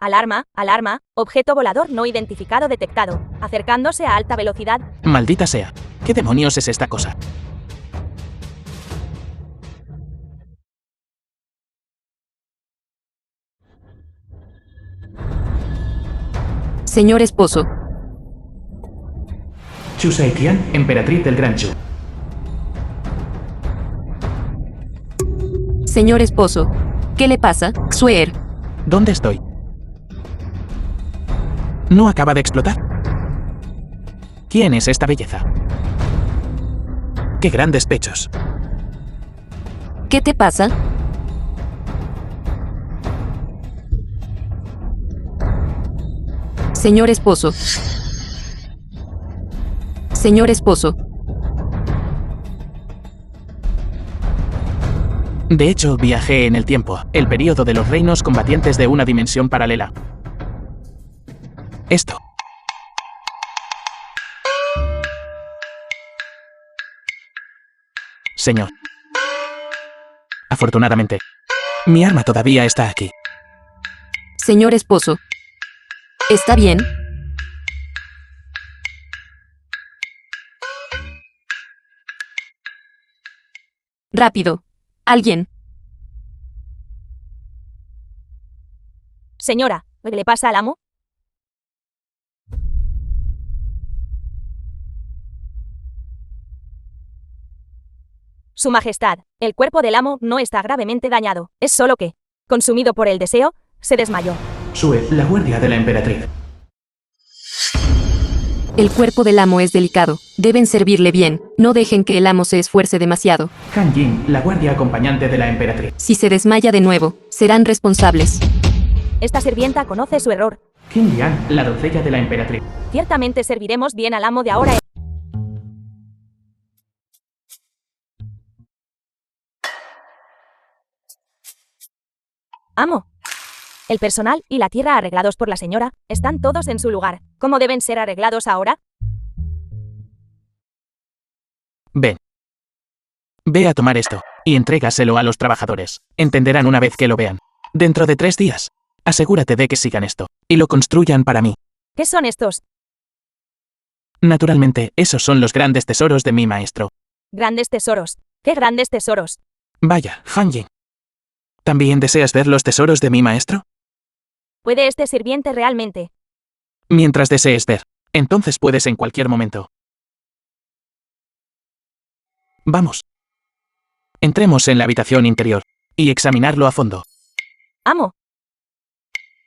Alarma, alarma, objeto volador no identificado detectado, acercándose a alta velocidad. Maldita sea. ¿Qué demonios es esta cosa? Señor esposo. Chu Saitian, emperatriz del Gran Chu. Señor esposo. ¿Qué le pasa, Xuer? ¿Dónde estoy? ¿No acaba de explotar? ¿Quién es esta belleza? ¡Qué grandes pechos! ¿Qué te pasa? Señor esposo. Señor esposo. De hecho, viajé en el tiempo, el período de los reinos combatientes de una dimensión paralela. Esto. Señor. Afortunadamente, mi arma todavía está aquí. Señor esposo. ¿Está bien? Rápido. Alguien. Señora, ¿qué le pasa al amo? Su Majestad, el cuerpo del amo no está gravemente dañado, es solo que, consumido por el deseo, se desmayó. Sue, la guardia de la emperatriz. El cuerpo del amo es delicado. Deben servirle bien. No dejen que el amo se esfuerce demasiado. Han Jin, la guardia acompañante de la emperatriz. Si se desmaya de nuevo, serán responsables. Esta sirvienta conoce su error. Qin Lian, la doncella de la emperatriz. Ciertamente serviremos bien al amo de ahora en... Amo. El personal y la tierra arreglados por la señora están todos en su lugar. ¿Cómo deben ser arreglados ahora? Ven. Ve a tomar esto y entrégaselo a los trabajadores. Entenderán una vez que lo vean. Dentro de 3 días. Asegúrate de que sigan esto y lo construyan para mí. ¿Qué son estos? Naturalmente, esos son los grandes tesoros de mi maestro. Grandes tesoros. ¿Qué grandes tesoros? Vaya, Han Jin. ¿También deseas ver los tesoros de mi maestro? ¿Puede este sirviente realmente? Mientras desees ver, entonces puedes en cualquier momento. Vamos. Entremos en la habitación interior y examinarlo a fondo. Amo.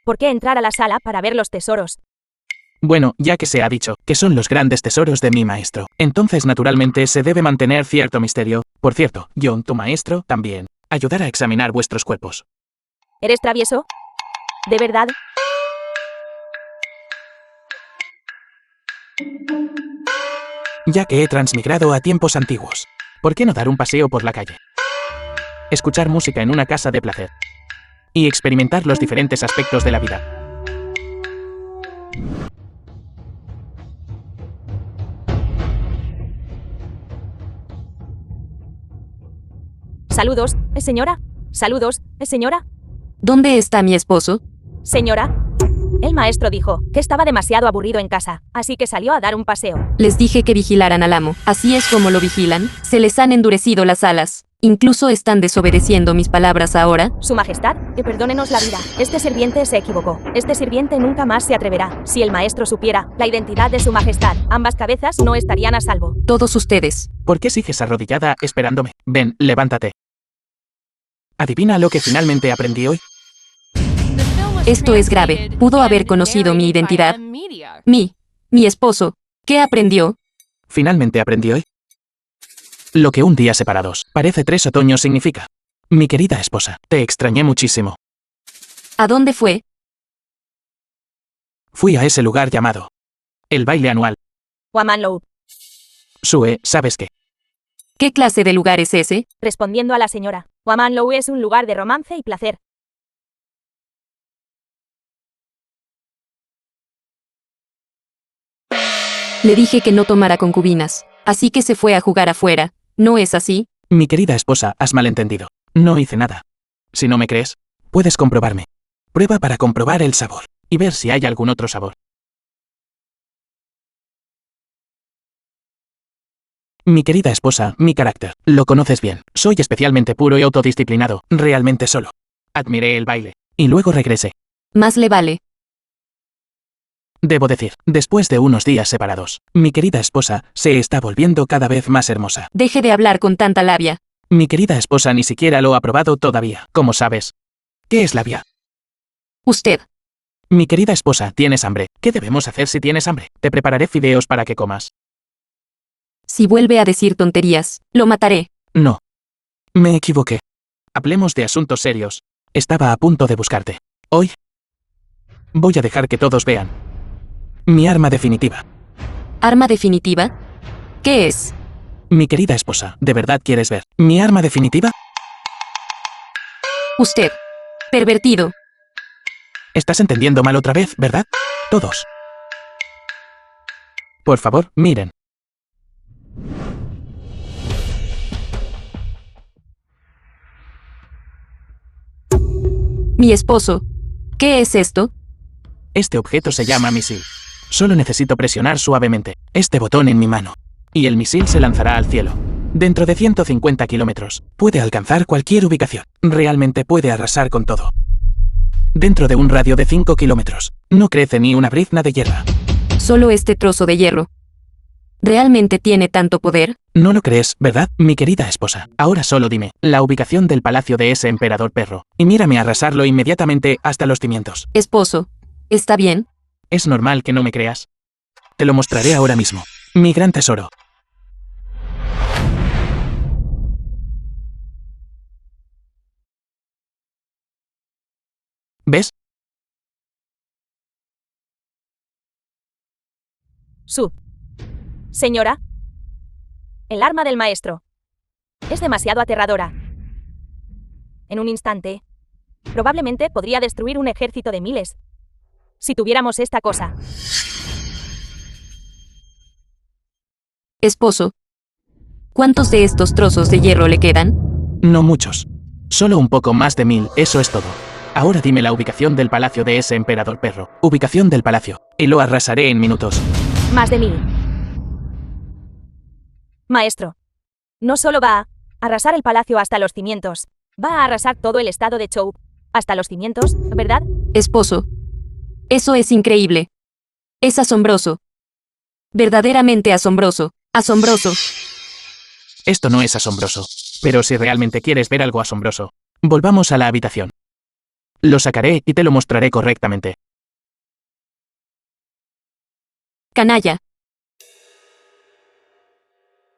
¿Por qué entrar a la sala para ver los tesoros? Bueno, ya que se ha dicho que son los grandes tesoros de mi maestro, entonces naturalmente se debe mantener cierto misterio. Por cierto, yo, tu maestro, también ayudar a examinar vuestros cuerpos. ¿Eres travieso? ¿De verdad? Ya que he transmigrado a tiempos antiguos, ¿por qué no dar un paseo por la calle? Escuchar música en una casa de placer. Y experimentar los diferentes aspectos de la vida. Saludos, señora. Saludos, señora. ¿Dónde está mi esposo? Señora. El maestro dijo que estaba demasiado aburrido en casa, así que salió a dar un paseo. Les dije que vigilaran al amo. Así es como lo vigilan. Se les han endurecido las alas. Incluso están desobedeciendo mis palabras ahora. Su Majestad, que perdónenos la vida. Este sirviente se equivocó. Este sirviente nunca más se atreverá. Si el maestro supiera la identidad de Su Majestad, ambas cabezas no estarían a salvo. Todos ustedes. ¿Por qué sigues arrodillada esperándome? Ven, levántate. ¿Adivina lo que finalmente aprendí hoy? Esto es grave. Pudo haber conocido mi identidad. Mi esposo. ¿Qué aprendió? Finalmente aprendí hoy lo que un día separados parece 3 otoños significa. Mi querida esposa, te extrañé muchísimo. ¿A dónde fue? Fui a ese lugar llamado el baile anual. Wamanlow. Sue, ¿sabes qué? ¿Qué clase de lugar es ese? Respondiendo a la señora, Wamanlow es un lugar de romance y placer. Le dije que no tomara concubinas, así que se fue a jugar afuera. ¿No es así? Mi querida esposa, has malentendido. No hice nada. Si no me crees, puedes comprobarme. Prueba para comprobar el sabor y ver si hay algún otro sabor. Mi querida esposa, mi carácter. Lo conoces bien. Soy especialmente puro y autodisciplinado. Realmente solo. Admiré el baile. Y luego regresé. Más le vale. Debo decir, después de unos días separados, mi querida esposa se está volviendo cada vez más hermosa. Deje de hablar con tanta labia. Mi querida esposa ni siquiera lo ha probado todavía. ¿Cómo sabes? ¿Qué es labia? Usted. Mi querida esposa, ¿tienes hambre? ¿Qué debemos hacer si tienes hambre? Te prepararé fideos para que comas. Si vuelve a decir tonterías, lo mataré. No. Me equivoqué. Hablemos de asuntos serios. Estaba a punto de buscarte. Hoy voy a dejar que todos vean mi arma definitiva. ¿Arma definitiva? ¿Qué es? Mi querida esposa, ¿de verdad quieres ver mi arma definitiva? Usted. Pervertido. Estás entendiendo mal otra vez, ¿verdad? Todos. Por favor, miren. Mi esposo. ¿Qué es esto? Este objeto se llama misil. Solo necesito presionar suavemente este botón en mi mano. Y el misil se lanzará al cielo. Dentro de 150 kilómetros. Puede alcanzar cualquier ubicación. Realmente puede arrasar con todo. Dentro de un radio de 5 kilómetros. No crece ni una brizna de hierba. Solo este trozo de hierro. ¿Realmente tiene tanto poder? No lo crees, ¿verdad, mi querida esposa? Ahora solo dime la ubicación del palacio de ese emperador perro. Y mírame arrasarlo inmediatamente hasta los cimientos. Esposo. ¿Está bien? Es normal que no me creas. Te lo mostraré ahora mismo. Mi gran tesoro. ¿Ves? Señora. El arma del maestro. Es demasiado aterradora. En un instante, probablemente podría destruir un ejército de miles. Si tuviéramos esta cosa. Esposo. ¿Cuántos de estos trozos de hierro le quedan? No muchos. Solo un poco más de 1000, eso es todo. Ahora dime la ubicación del palacio de ese emperador perro. Ubicación del palacio. Y lo arrasaré en minutos. Más de 1000. Maestro. No solo va a arrasar el palacio hasta los cimientos. Va a arrasar todo el estado de Chou. Hasta los cimientos, ¿verdad? Esposo. Eso es increíble. Es asombroso. Verdaderamente asombroso. Asombroso. Esto no es asombroso. Pero si realmente quieres ver algo asombroso, volvamos a la habitación. Lo sacaré y te lo mostraré correctamente. Canalla.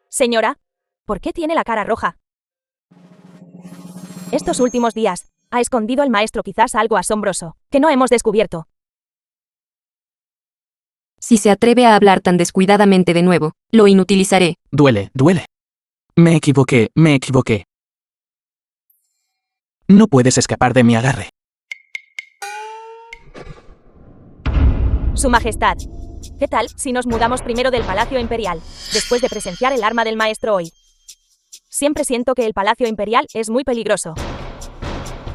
Señora, ¿por qué tiene la cara roja? Estos últimos días, ha escondido el maestro quizás algo asombroso, que no hemos descubierto. Si se atreve a hablar tan descuidadamente de nuevo, lo inutilizaré. Duele, duele. Me equivoqué, me equivoqué. No puedes escapar de mi agarre. Su Majestad. ¿Qué tal si nos mudamos primero del Palacio Imperial, después de presenciar el arma del maestro hoy? Siempre siento que el Palacio Imperial es muy peligroso.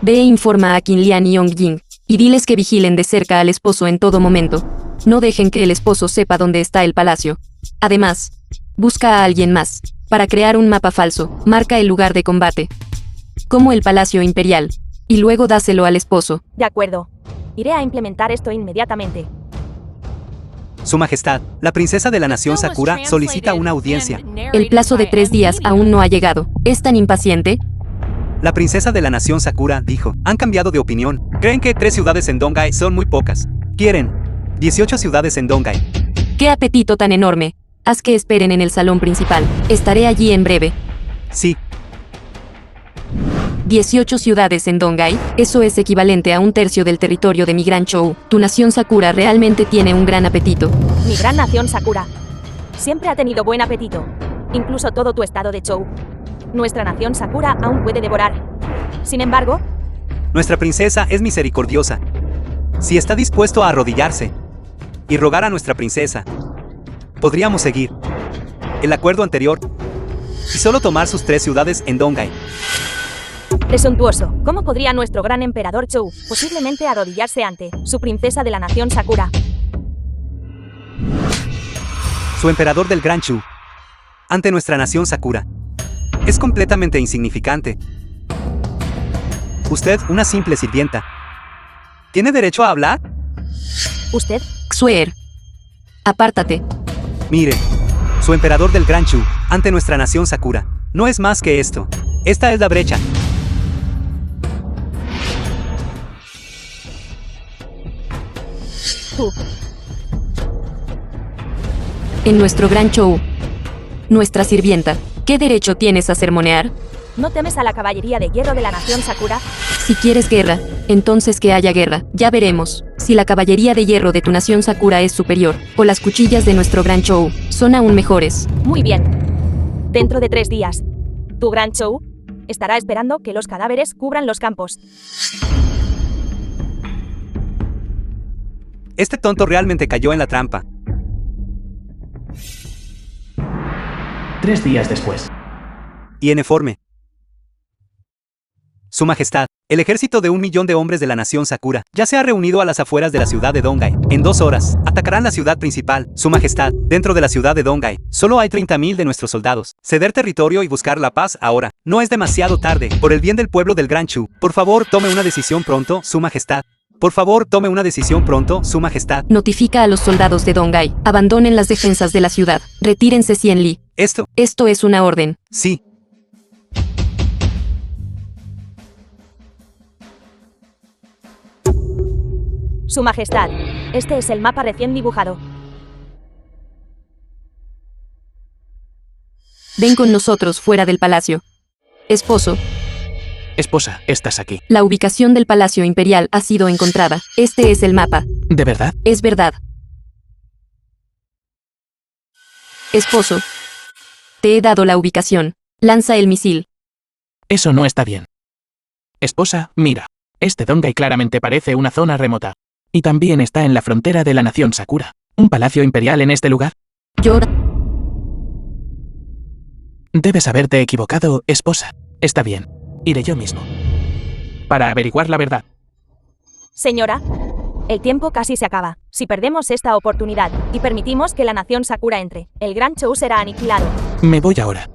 Ve e informa a Qinlian y Yongjing, y diles que vigilen de cerca al esposo en todo momento. No dejen que el esposo sepa dónde está el palacio. Además, busca a alguien más. Para crear un mapa falso, marca el lugar de combate, como el Palacio Imperial, y luego dáselo al esposo. De acuerdo. Iré a implementar esto inmediatamente. Su Majestad, la princesa de la nación Sakura solicita una audiencia. El plazo de 3 días aún no ha llegado. ¿Es tan impaciente? La princesa de la nación Sakura dijo, han cambiado de opinión. Creen que 3 ciudades en Dongai son muy pocas. Quieren 18 ciudades en Dongai. ¡Qué apetito tan enorme! Haz que esperen en el salón principal. Estaré allí en breve. Sí, 18 ciudades en Dongai, eso es equivalente a 1/3 del territorio de mi gran Chou. Tu nación Sakura realmente tiene un gran apetito. Mi gran nación Sakura. Siempre ha tenido buen apetito. Incluso todo tu estado de Chou. Nuestra nación Sakura aún puede devorar. Sin embargo, nuestra princesa es misericordiosa. Si está dispuesto a arrodillarse y rogar a nuestra princesa, podríamos seguir el acuerdo anterior y solo tomar sus 3 ciudades en Dongai. Presuntuoso. ¿Cómo podría nuestro gran emperador Chou posiblemente arrodillarse ante su princesa de la nación Sakura? Su emperador del Gran Chu. Ante nuestra nación Sakura. Es completamente insignificante. Usted, una simple sirvienta. ¿Tiene derecho a hablar? ¿Usted? Xuer. Apártate. Mire, su emperador del Gran Chu, ante nuestra nación Sakura. No es más que esto. Esta es la brecha. Tú. En nuestro gran show. Nuestra sirvienta. ¿Qué derecho tienes a sermonear? ¿No temes a la caballería de hierro de la nación Sakura? Si quieres guerra, entonces que haya guerra. Ya veremos si la caballería de hierro de tu nación Sakura es superior, o las cuchillas de nuestro gran show son aún mejores. Muy bien. Dentro de 3 días, tu gran Chou estará esperando que los cadáveres cubran los campos. Este tonto realmente cayó en la trampa. 3 días después. Y en Eforme. Su Majestad, el ejército de 1 millón de hombres de la nación Sakura ya se ha reunido a las afueras de la ciudad de Dongai. En 2 horas, atacarán la ciudad principal. Su Majestad, dentro de la ciudad de Dongai, solo hay 30.000 de nuestros soldados. Ceder territorio y buscar la paz ahora. No es demasiado tarde. Por el bien del pueblo del Gran Chu, por favor, tome una decisión pronto, Su Majestad. Por favor, tome una decisión pronto, Su Majestad. Notifica a los soldados de Dongai. Abandonen las defensas de la ciudad. Retírense Xian Li. Esto, Esto es una orden. sí. Su Majestad, este es el mapa recién dibujado. Ven con nosotros fuera del palacio. Esposo, Esposa, estás aquí. la ubicación del Palacio Imperial ha sido encontrada. Este es el mapa. ¿De verdad? Es verdad. Esposo, te he dado la ubicación. Lanza el misil. Eso no está bien. Esposa, mira. Este Dongai claramente parece una zona remota. Y también está en la frontera de la nación Sakura. ¿Un palacio imperial en este lugar? Yo... Debes haberte equivocado, esposa. Está bien. Iré yo mismo. Para averiguar la verdad. Señora, el tiempo casi se acaba. Si perdemos esta oportunidad y permitimos que la nación Sakura entre, el Gran Chou será aniquilado. Me voy ahora.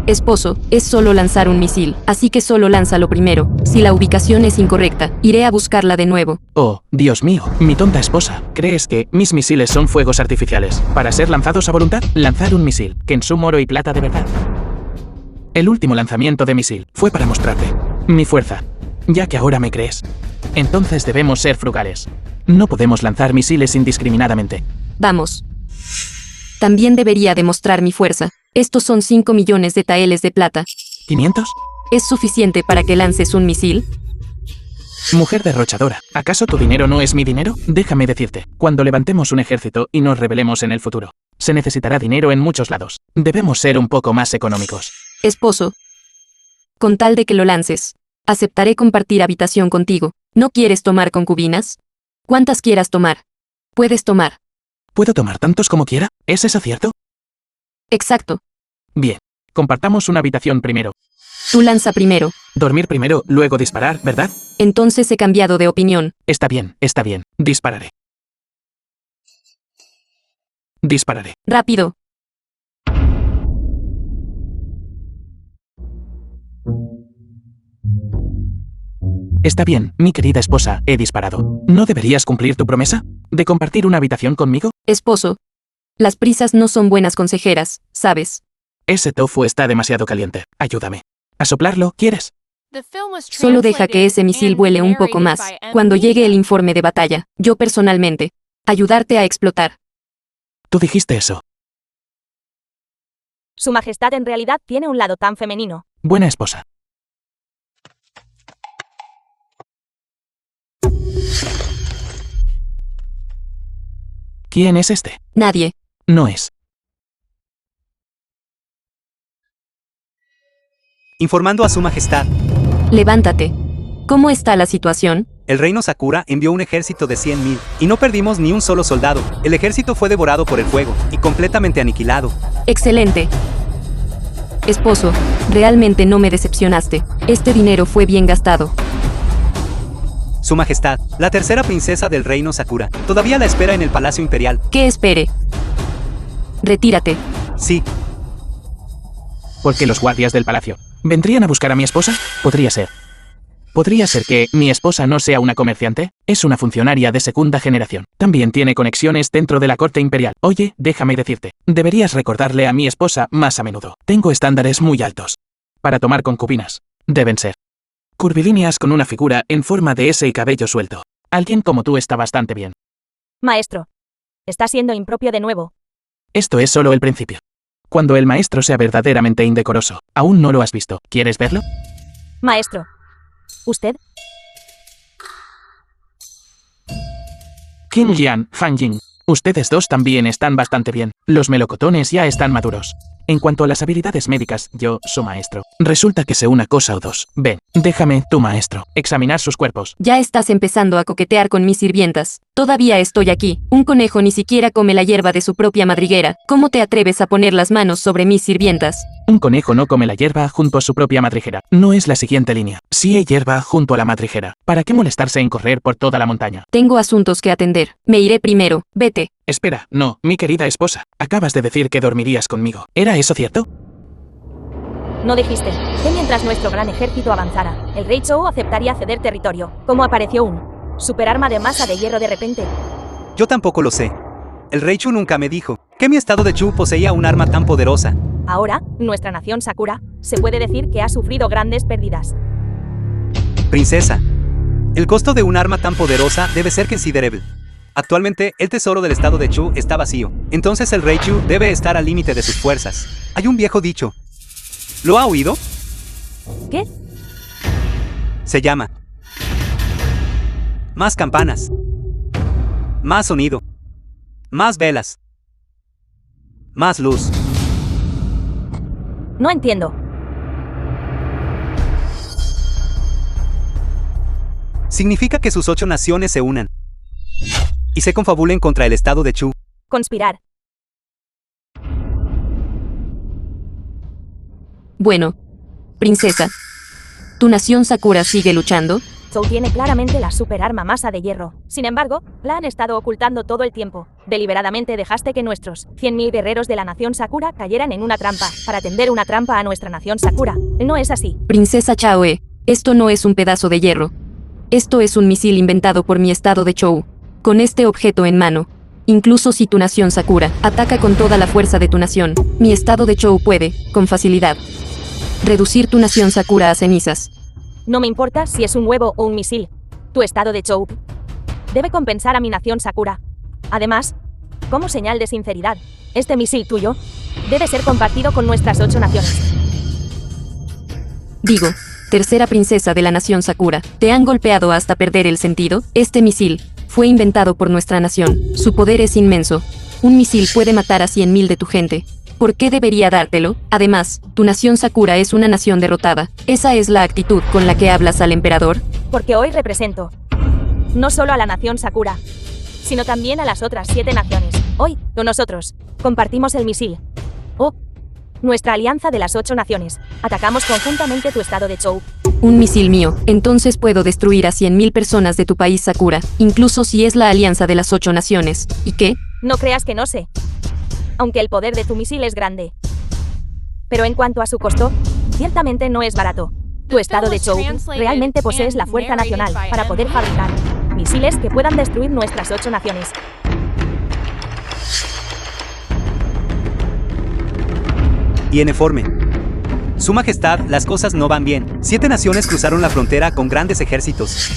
Esposo, es solo lanzar un misil, así que solo lánzalo primero. Si la ubicación es incorrecta, iré a buscarla de nuevo. Oh, Dios mío, mi tonta esposa. ¿Crees que mis misiles son fuegos artificiales? ¿Para ser lanzados a voluntad? Lanzar un misil, Kensum oro y plata de verdad. El último lanzamiento de misil fue para mostrarte mi fuerza, ya que ahora me crees. Entonces debemos ser frugales. No podemos lanzar misiles indiscriminadamente. Vamos. También debería demostrar mi fuerza. Estos son 5 millones de taeles de plata. ¿500? ¿Es suficiente para que lances un misil? Mujer derrochadora, ¿acaso tu dinero no es mi dinero? Déjame decirte, cuando levantemos un ejército y nos rebelemos en el futuro, se necesitará dinero en muchos lados. Debemos ser un poco más económicos. Esposo, con tal de que lo lances, aceptaré compartir habitación contigo. ¿No quieres tomar concubinas? ¿Cuántas quieras tomar? Puedes tomar. ¿Puedo tomar tantos como quiera? ¿Es eso cierto? Exacto. Bien. Compartamos una habitación primero. Tú lanza primero. Dormir primero, luego disparar, ¿verdad? Entonces he cambiado de opinión. Está bien, está bien. Dispararé. Dispararé. Rápido. Está bien, mi querida esposa, he disparado. ¿No deberías cumplir tu promesa? ¿De compartir una habitación conmigo? Esposo, las prisas no son buenas consejeras, ¿sabes? Ese tofu está demasiado caliente. Ayúdame. ¿A soplarlo, quieres? Solo deja que ese misil vuele un poco más. Cuando llegue el informe de batalla, yo personalmente, ayudarte a explotar. Tú dijiste eso. Su Majestad en realidad tiene un lado tan femenino. Buena esposa. ¿Quién es este? Nadie. No es. Informando a Su Majestad, Levántate. ¿Cómo está la situación? el reino Sakura envió un ejército de 100.000, y no perdimos ni un solo soldado. El ejército fue devorado por el fuego, y completamente aniquilado. Excelente. Esposo, Realmente no me decepcionaste. Este dinero fue bien gastado. Su Majestad, la tercera princesa del reino Sakura, todavía la espera en el Palacio Imperial. ¿Qué espere? Retírate. Sí, ¿Por qué los guardias del palacio vendrían a buscar a mi esposa? Podría ser. ¿Podría ser que mi esposa no sea una comerciante? Es una funcionaria de segunda generación. También tiene conexiones dentro de la corte imperial. Oye, déjame decirte, deberías recordarle a mi esposa más a menudo. Tengo estándares muy altos. Para tomar concubinas, deben ser curvilíneas con una figura en forma de S y cabello suelto. Alguien como tú está bastante bien. Maestro. Está siendo impropio de nuevo. Esto es solo el principio. Cuando el maestro sea verdaderamente indecoroso, aún no lo has visto. ¿Quieres verlo? Maestro. ¿Usted? Qin Lian, Fan Ying. Ustedes dos también están bastante bien. Los melocotones ya están maduros. En cuanto a las habilidades médicas, yo, su maestro. Resulta que sé una cosa o dos. Ven, déjame, tu maestro, examinar sus cuerpos. Ya estás empezando a coquetear con mis sirvientas. Todavía estoy aquí. Un conejo ni siquiera come la hierba de su propia madriguera. ¿Cómo te atreves a poner las manos sobre mis sirvientas? Un conejo no come la hierba junto a su propia madriguera. No es la siguiente línea. Sí hay hierba junto a la madriguera. ¿Para qué molestarse en correr por toda la montaña? Tengo asuntos que atender. Me iré primero. Vete. Espera, no, mi querida esposa. Acabas de decir que dormirías conmigo. ¿Era eso cierto? No dijiste que mientras nuestro gran ejército avanzara, el rey Zhou aceptaría ceder territorio. ¿Cómo apareció un superarma de masa de hierro de repente? yo tampoco lo sé. El rey Chu nunca me dijo que mi estado de Chu poseía un arma tan poderosa. Ahora, nuestra nación Sakura se puede decir que ha sufrido grandes pérdidas. Princesa, el costo de un arma tan poderosa debe ser considerable. Actualmente, el tesoro del estado de Chu está vacío. Entonces el rey Chu debe estar al límite de sus fuerzas. Hay un viejo dicho. ¿Lo ha oído? ¿Qué? Se llama más campanas, más sonido, más velas, más luz. No entiendo. Significa que sus 8 naciones se unan y se confabulen contra el estado de Chu. Conspirar. Bueno, princesa, ¿tu nación Sakura sigue luchando? Zhou tiene claramente la superarma masa de hierro. Sin embargo, la han estado ocultando todo el tiempo. Deliberadamente dejaste que nuestros 100.000 guerreros de la nación Sakura cayeran en una trampa, para tender una trampa a nuestra nación Sakura. No es así. Princesa Chaoe, esto no es un pedazo de hierro. Esto es un misil inventado por mi estado de Chou. Con este objeto en mano, incluso si tu nación Sakura ataca con toda la fuerza de tu nación, mi estado de Chou puede, con facilidad, reducir tu nación Sakura a cenizas. No me importa si es un huevo o un misil. Tu estado de Chou debe compensar a mi nación Sakura. Además, como señal de sinceridad, este misil tuyo debe ser compartido con nuestras 8 naciones. Digo, tercera princesa de la nación Sakura, ¿te han golpeado hasta perder el sentido? Este misil fue inventado por nuestra nación. Su poder es inmenso. Un misil puede matar a 100.000 de tu gente. ¿Por qué debería dártelo? Además, tu nación Sakura es una nación derrotada. ¿Esa es la actitud con la que hablas al emperador? Porque hoy represento no solo a la nación Sakura, sino también a las otras 7 naciones. Hoy, nosotros, compartimos el misil. Oh, nuestra alianza de las 8 naciones. Atacamos conjuntamente tu estado de Chou. Un misil mío. Entonces puedo destruir a 100.000 personas de tu país Sakura, incluso si es la alianza de las 8 naciones. ¿Y qué? No creas que no sé. Aunque el poder de tu misil es grande. Pero en cuanto a su costo, ciertamente no es barato. Tu estado de Chou realmente posees la fuerza nacional para poder fabricar misiles que puedan destruir nuestras 8 naciones. Y en informe. Su Majestad, las cosas no van bien. 7 naciones cruzaron la frontera con grandes ejércitos.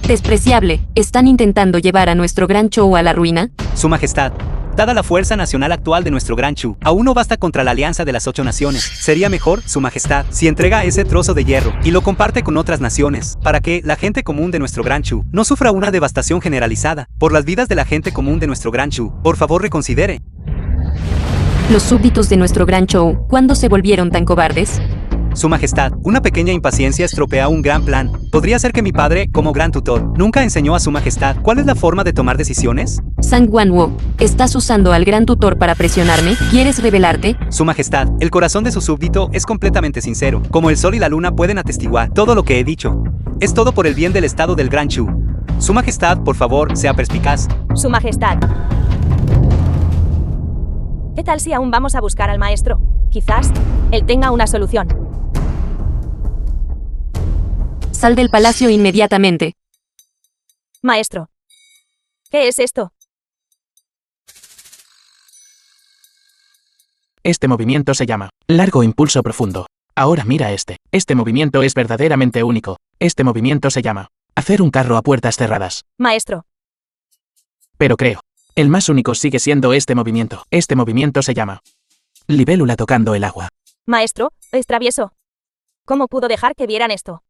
Despreciable. ¿Están intentando llevar a nuestro gran Chou a la ruina? Su Majestad, dada la fuerza nacional actual de nuestro gran Chu, aún no basta contra la alianza de las 8 naciones. Sería mejor, Su Majestad, si entrega ese trozo de hierro y lo comparte con otras naciones, para que la gente común de nuestro gran Chu no sufra una devastación generalizada por las vidas de la gente común de nuestro gran Chu. Por favor, reconsidere. Los súbditos de nuestro gran Chou, ¿cuándo se volvieron tan cobardes? Su Majestad, una pequeña impaciencia estropea un gran plan. ¿Podría ser que mi padre, como gran tutor, nunca enseñó a Su Majestad cuál es la forma de tomar decisiones? Sang Wanwo, ¿estás usando al gran tutor para presionarme? ¿Quieres rebelarte? Su Majestad, el corazón de su súbdito es completamente sincero. Como el sol y la luna pueden atestiguar todo lo que he dicho. Es todo por el bien del estado del Gran Chu. Su Majestad, por favor, sea perspicaz. Su Majestad. ¿Qué tal si aún vamos a buscar al maestro? Quizás él tenga una solución. Sal del palacio inmediatamente. Maestro. ¿Qué es esto? Este movimiento se llama largo impulso profundo. Ahora mira este. Este movimiento es verdaderamente único. Este movimiento se llama hacer un carro a puertas cerradas. Maestro. Pero creo, el más único sigue siendo este movimiento. Este movimiento se llama libélula tocando el agua. Maestro, es travieso. ¿Cómo pudo dejar que vieran esto?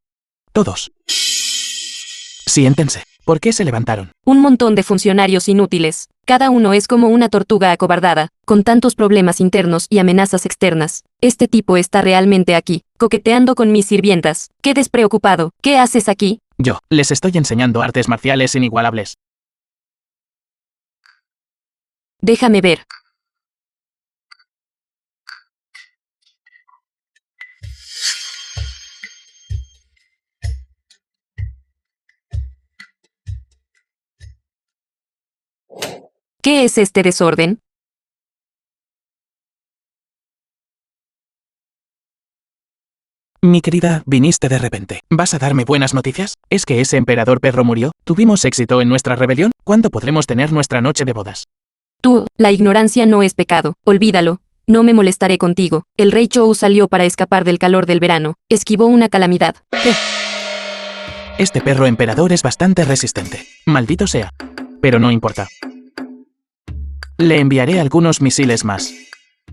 Todos. Siéntense. ¿Por qué se levantaron? Un montón de funcionarios inútiles. Cada uno es como una tortuga acobardada, con tantos problemas internos y amenazas externas. Este tipo está realmente aquí, coqueteando con mis sirvientas. Qué despreocupado. ¿Qué haces aquí? Yo les estoy enseñando artes marciales inigualables. Déjame ver. ¿Qué es este desorden? Mi querida, viniste de repente. ¿Vas a darme buenas noticias? ¿Es que ese emperador perro murió? ¿Tuvimos éxito en nuestra rebelión? ¿Cuándo podremos tener nuestra noche de bodas? Tú, la ignorancia no es pecado. Olvídalo. No me molestaré contigo. El rey Chou salió para escapar del calor del verano. Esquivó una calamidad. Este perro emperador es bastante resistente. Maldito sea. Pero no importa. Le enviaré algunos misiles más.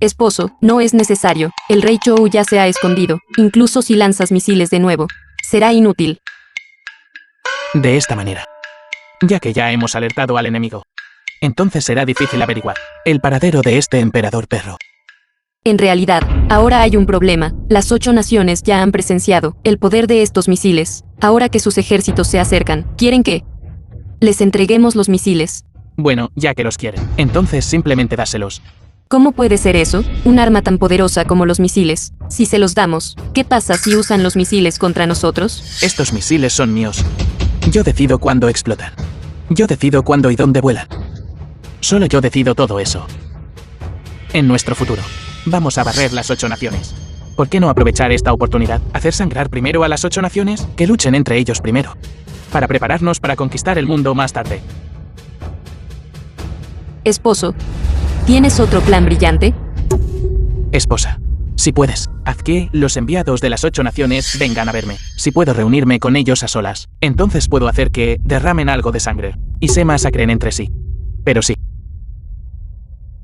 Esposo, no es necesario. El rey Chou ya se ha escondido. Incluso si lanzas misiles de nuevo, será inútil. De esta manera. Ya que ya hemos alertado al enemigo. Entonces será difícil averiguar el paradero de este emperador perro. En realidad, ahora hay un problema. Las 8 naciones ya han presenciado el poder de estos misiles. Ahora que sus ejércitos se acercan, quieren que les entreguemos los misiles. Bueno, ya que los quieren, entonces simplemente dáselos. ¿Cómo puede ser eso? Un arma tan poderosa como los misiles. Si se los damos, ¿qué pasa si usan los misiles contra nosotros? Estos misiles son míos. Yo decido cuándo explotan. Yo decido cuándo y dónde vuelan. Solo yo decido todo eso. En nuestro futuro, vamos a barrer las 8 naciones. ¿Por qué no aprovechar esta oportunidad? ¿Hacer sangrar primero a las 8 naciones? Que luchen entre ellos primero. Para prepararnos para conquistar el mundo más tarde. Esposo, ¿tienes otro plan brillante? Esposa, si puedes, haz que los enviados de las 8 naciones vengan a verme. Si puedo reunirme con ellos a solas, entonces puedo hacer que derramen algo de sangre y se masacren entre sí. Pero sí.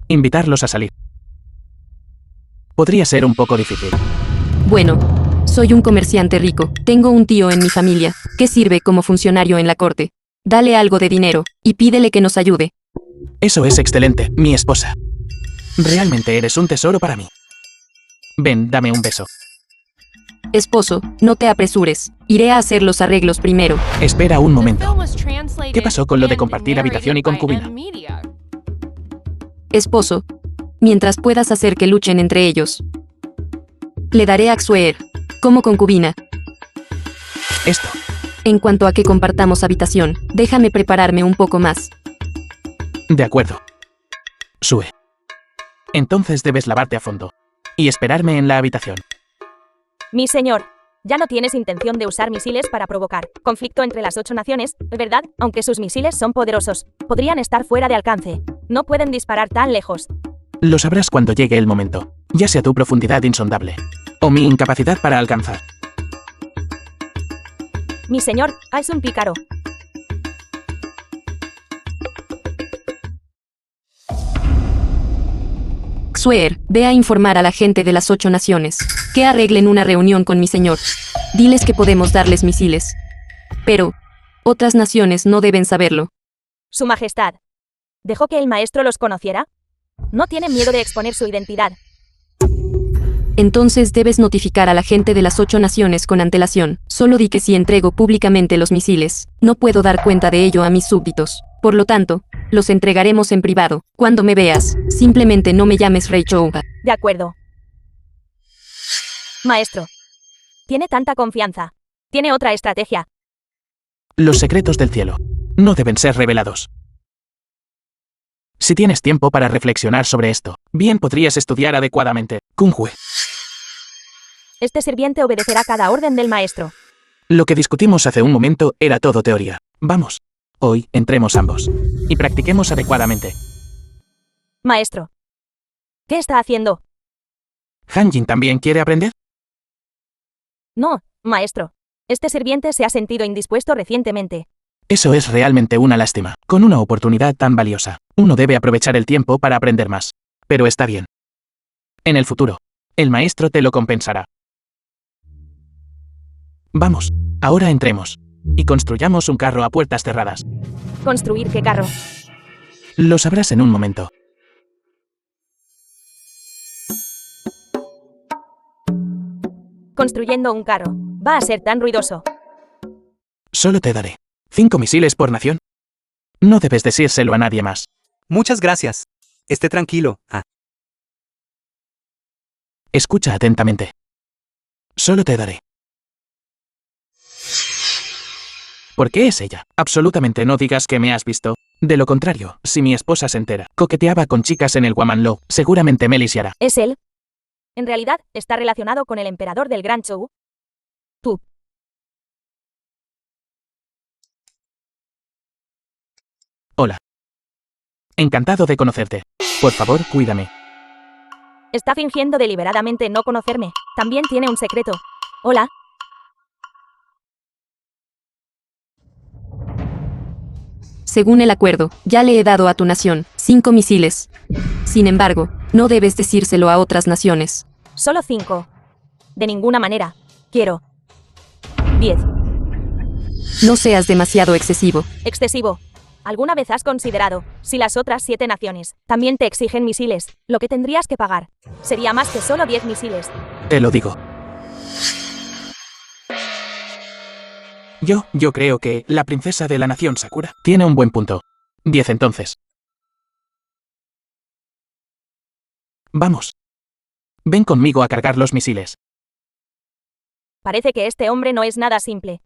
Invitarlos a salir. Podría ser un poco difícil. Bueno, soy un comerciante rico. Tengo un tío en mi familia, que sirve como funcionario en la corte. Dale algo de dinero, y pídele que nos ayude. Eso es excelente, mi esposa. Realmente eres un tesoro para mí. Ven, dame un beso. Esposo, no te apresures. Iré a hacer los arreglos primero. Espera un momento. ¿Qué pasó con lo de compartir habitación y concubina? Esposo, mientras puedas hacer que luchen entre ellos, le daré a Xuer como concubina. Esto. En cuanto a que compartamos habitación, déjame prepararme un poco más. De acuerdo. Sue. Entonces debes lavarte a fondo. Y esperarme en la habitación. Mi señor, ya no tienes intención de usar misiles para provocar conflicto entre las 8 naciones, ¿verdad? Aunque sus misiles son poderosos, podrían estar fuera de alcance. No pueden disparar tan lejos. Lo sabrás cuando llegue el momento, ya sea tu profundidad insondable, o mi incapacidad para alcanzar. Mi señor, es un pícaro. Xuer, ve a informar a la gente de las 8 naciones, que arreglen una reunión con mi señor. Diles que podemos darles misiles. Pero, otras naciones no deben saberlo. Su Majestad, ¿dejó que el maestro los conociera? ¿No tienen miedo de exponer su identidad? Entonces debes notificar a la gente de las 8 naciones con antelación. Solo di que si entrego públicamente los misiles, no puedo dar cuenta de ello a mis súbditos. Por lo tanto, los entregaremos en privado. Cuando me veas, simplemente no me llames Rei Chouba. De acuerdo. Maestro. Tiene tanta confianza. Tiene otra estrategia. Los secretos del cielo no deben ser revelados. Si tienes tiempo para reflexionar sobre esto, bien podrías estudiar adecuadamente. Kung Fu. Este sirviente obedecerá cada orden del maestro. Lo que discutimos hace un momento era todo teoría. Vamos. Hoy, entremos ambos. Y practiquemos adecuadamente. Maestro. ¿Qué está haciendo? ¿Hanjin también quiere aprender? No, maestro. Este sirviente se ha sentido indispuesto recientemente. Eso es realmente una lástima. Con una oportunidad tan valiosa, uno debe aprovechar el tiempo para aprender más. Pero está bien. En el futuro, el maestro te lo compensará. Vamos, ahora entremos. Y construyamos un carro a puertas cerradas. ¿Construir qué carro? Lo sabrás en un momento. Construyendo un carro. Va a ser tan ruidoso. Solo te daré 5 misiles por nación. No debes decírselo a nadie más. Muchas gracias. Esté tranquilo. Escucha atentamente. Solo te daré. ¿Por qué es ella? Absolutamente no digas que me has visto. De lo contrario, si mi esposa se entera, coqueteaba con chicas en el Guamanlou, seguramente me lisiará. ¿Es él? En realidad, está relacionado con el emperador del Gran Chou. Tú. Hola. Encantado de conocerte. Por favor, cuídame. Está fingiendo deliberadamente no conocerme. También tiene un secreto. Hola. Según el acuerdo, ya le he dado a tu nación 5 misiles. Sin embargo, no debes decírselo a otras naciones. Solo 5. De ninguna manera. Quiero 10. No seas demasiado excesivo. Excesivo. ¿Alguna vez has considerado si las otras 7 naciones también te exigen misiles, lo que tendrías que pagar? Sería más que solo 10 misiles. Te lo digo. Yo creo que la princesa de la nación Sakura tiene un buen punto. 10 entonces. Vamos. Ven conmigo a cargar los misiles. Parece que este hombre no es nada simple.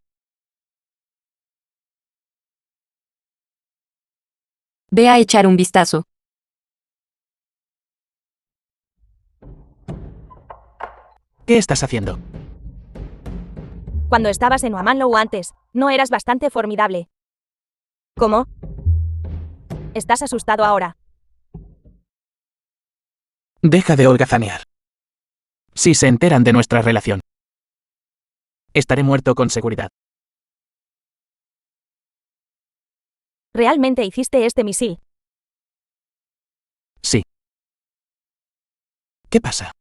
Ve a echar un vistazo. ¿Qué estás haciendo? Cuando estabas en Wamanlou antes, no eras bastante formidable. ¿Cómo? ¿Estás asustado ahora? Deja de holgazanear. Si se enteran de nuestra relación, estaré muerto con seguridad. ¿Realmente hiciste este misil? Sí. ¿Qué pasa?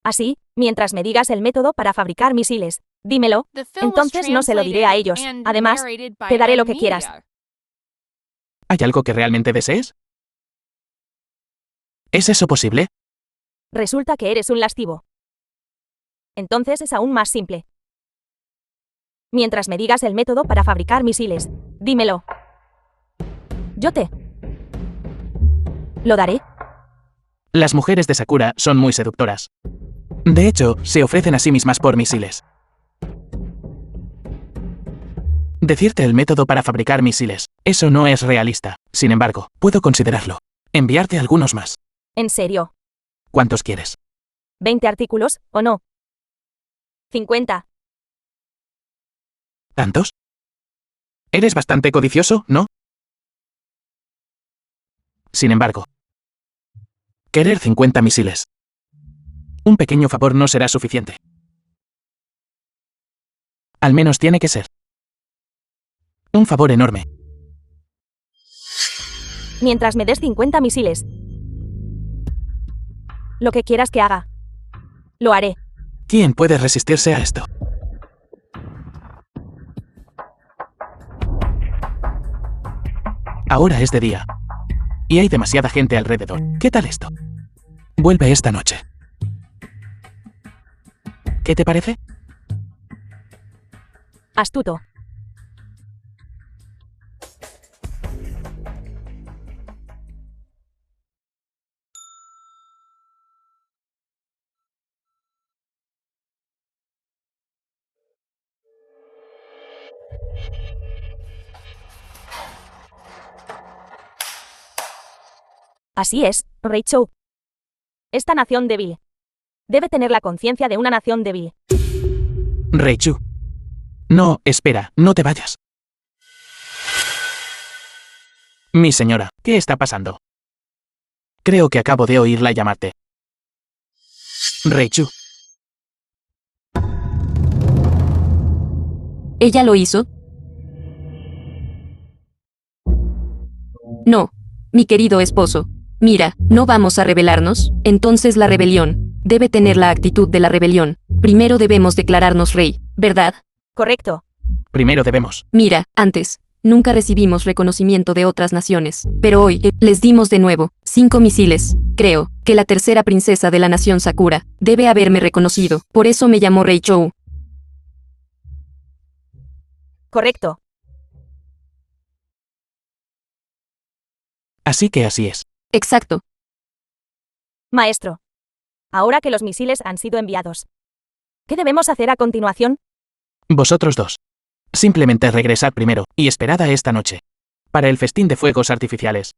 Así, mientras me digas el método para fabricar misiles, dímelo. Entonces no se lo diré a ellos. Además, te daré lo que quieras. ¿Hay algo que realmente desees? ¿Es eso posible? Resulta que eres un lascivo. Entonces es aún más simple. Mientras me digas el método para fabricar misiles, dímelo. Yo te lo daré. Las mujeres de Sakura son muy seductoras. De hecho, se ofrecen a sí mismas por misiles. Decirte el método para fabricar misiles, eso no es realista. Sin embargo, puedo considerarlo. Enviarte algunos más. ¿En serio? ¿Cuántos quieres? ¿20 artículos, o no? 50. ¿Tantos? Eres bastante codicioso, ¿no? Sin embargo, querer 50 misiles. Un pequeño favor no será suficiente. Al menos tiene que ser un favor enorme. Mientras me des 50 misiles. Lo que quieras que haga. Lo haré. ¿Quién puede resistirse a esto? Ahora es de día. Y hay demasiada gente alrededor. ¿Qué tal esto? Vuelve esta noche. ¿Qué te parece? Astuto. Así es, Rei Chou. Esta nación débil debe tener la conciencia de una nación débil. Reichu. No, espera, no te vayas. Mi señora, ¿qué está pasando? Creo que acabo de oírla llamarte. Reichu. ¿Ella lo hizo? No, mi querido esposo. Mira, ¿no vamos a rebelarnos? Entonces la rebelión debe tener la actitud de la rebelión. Primero debemos declararnos rey, ¿verdad? Correcto. Primero debemos. Mira, antes, nunca recibimos reconocimiento de otras naciones, pero hoy, les dimos de nuevo 5 misiles. Creo que la tercera princesa de la nación Sakura debe haberme reconocido, por eso me llamó Rei Chou. Correcto. Así que así es. Exacto. Maestro. Ahora que los misiles han sido enviados, ¿qué debemos hacer a continuación? Vosotros dos. Simplemente regresad primero, y esperad a esta noche. Para el festín de fuegos artificiales.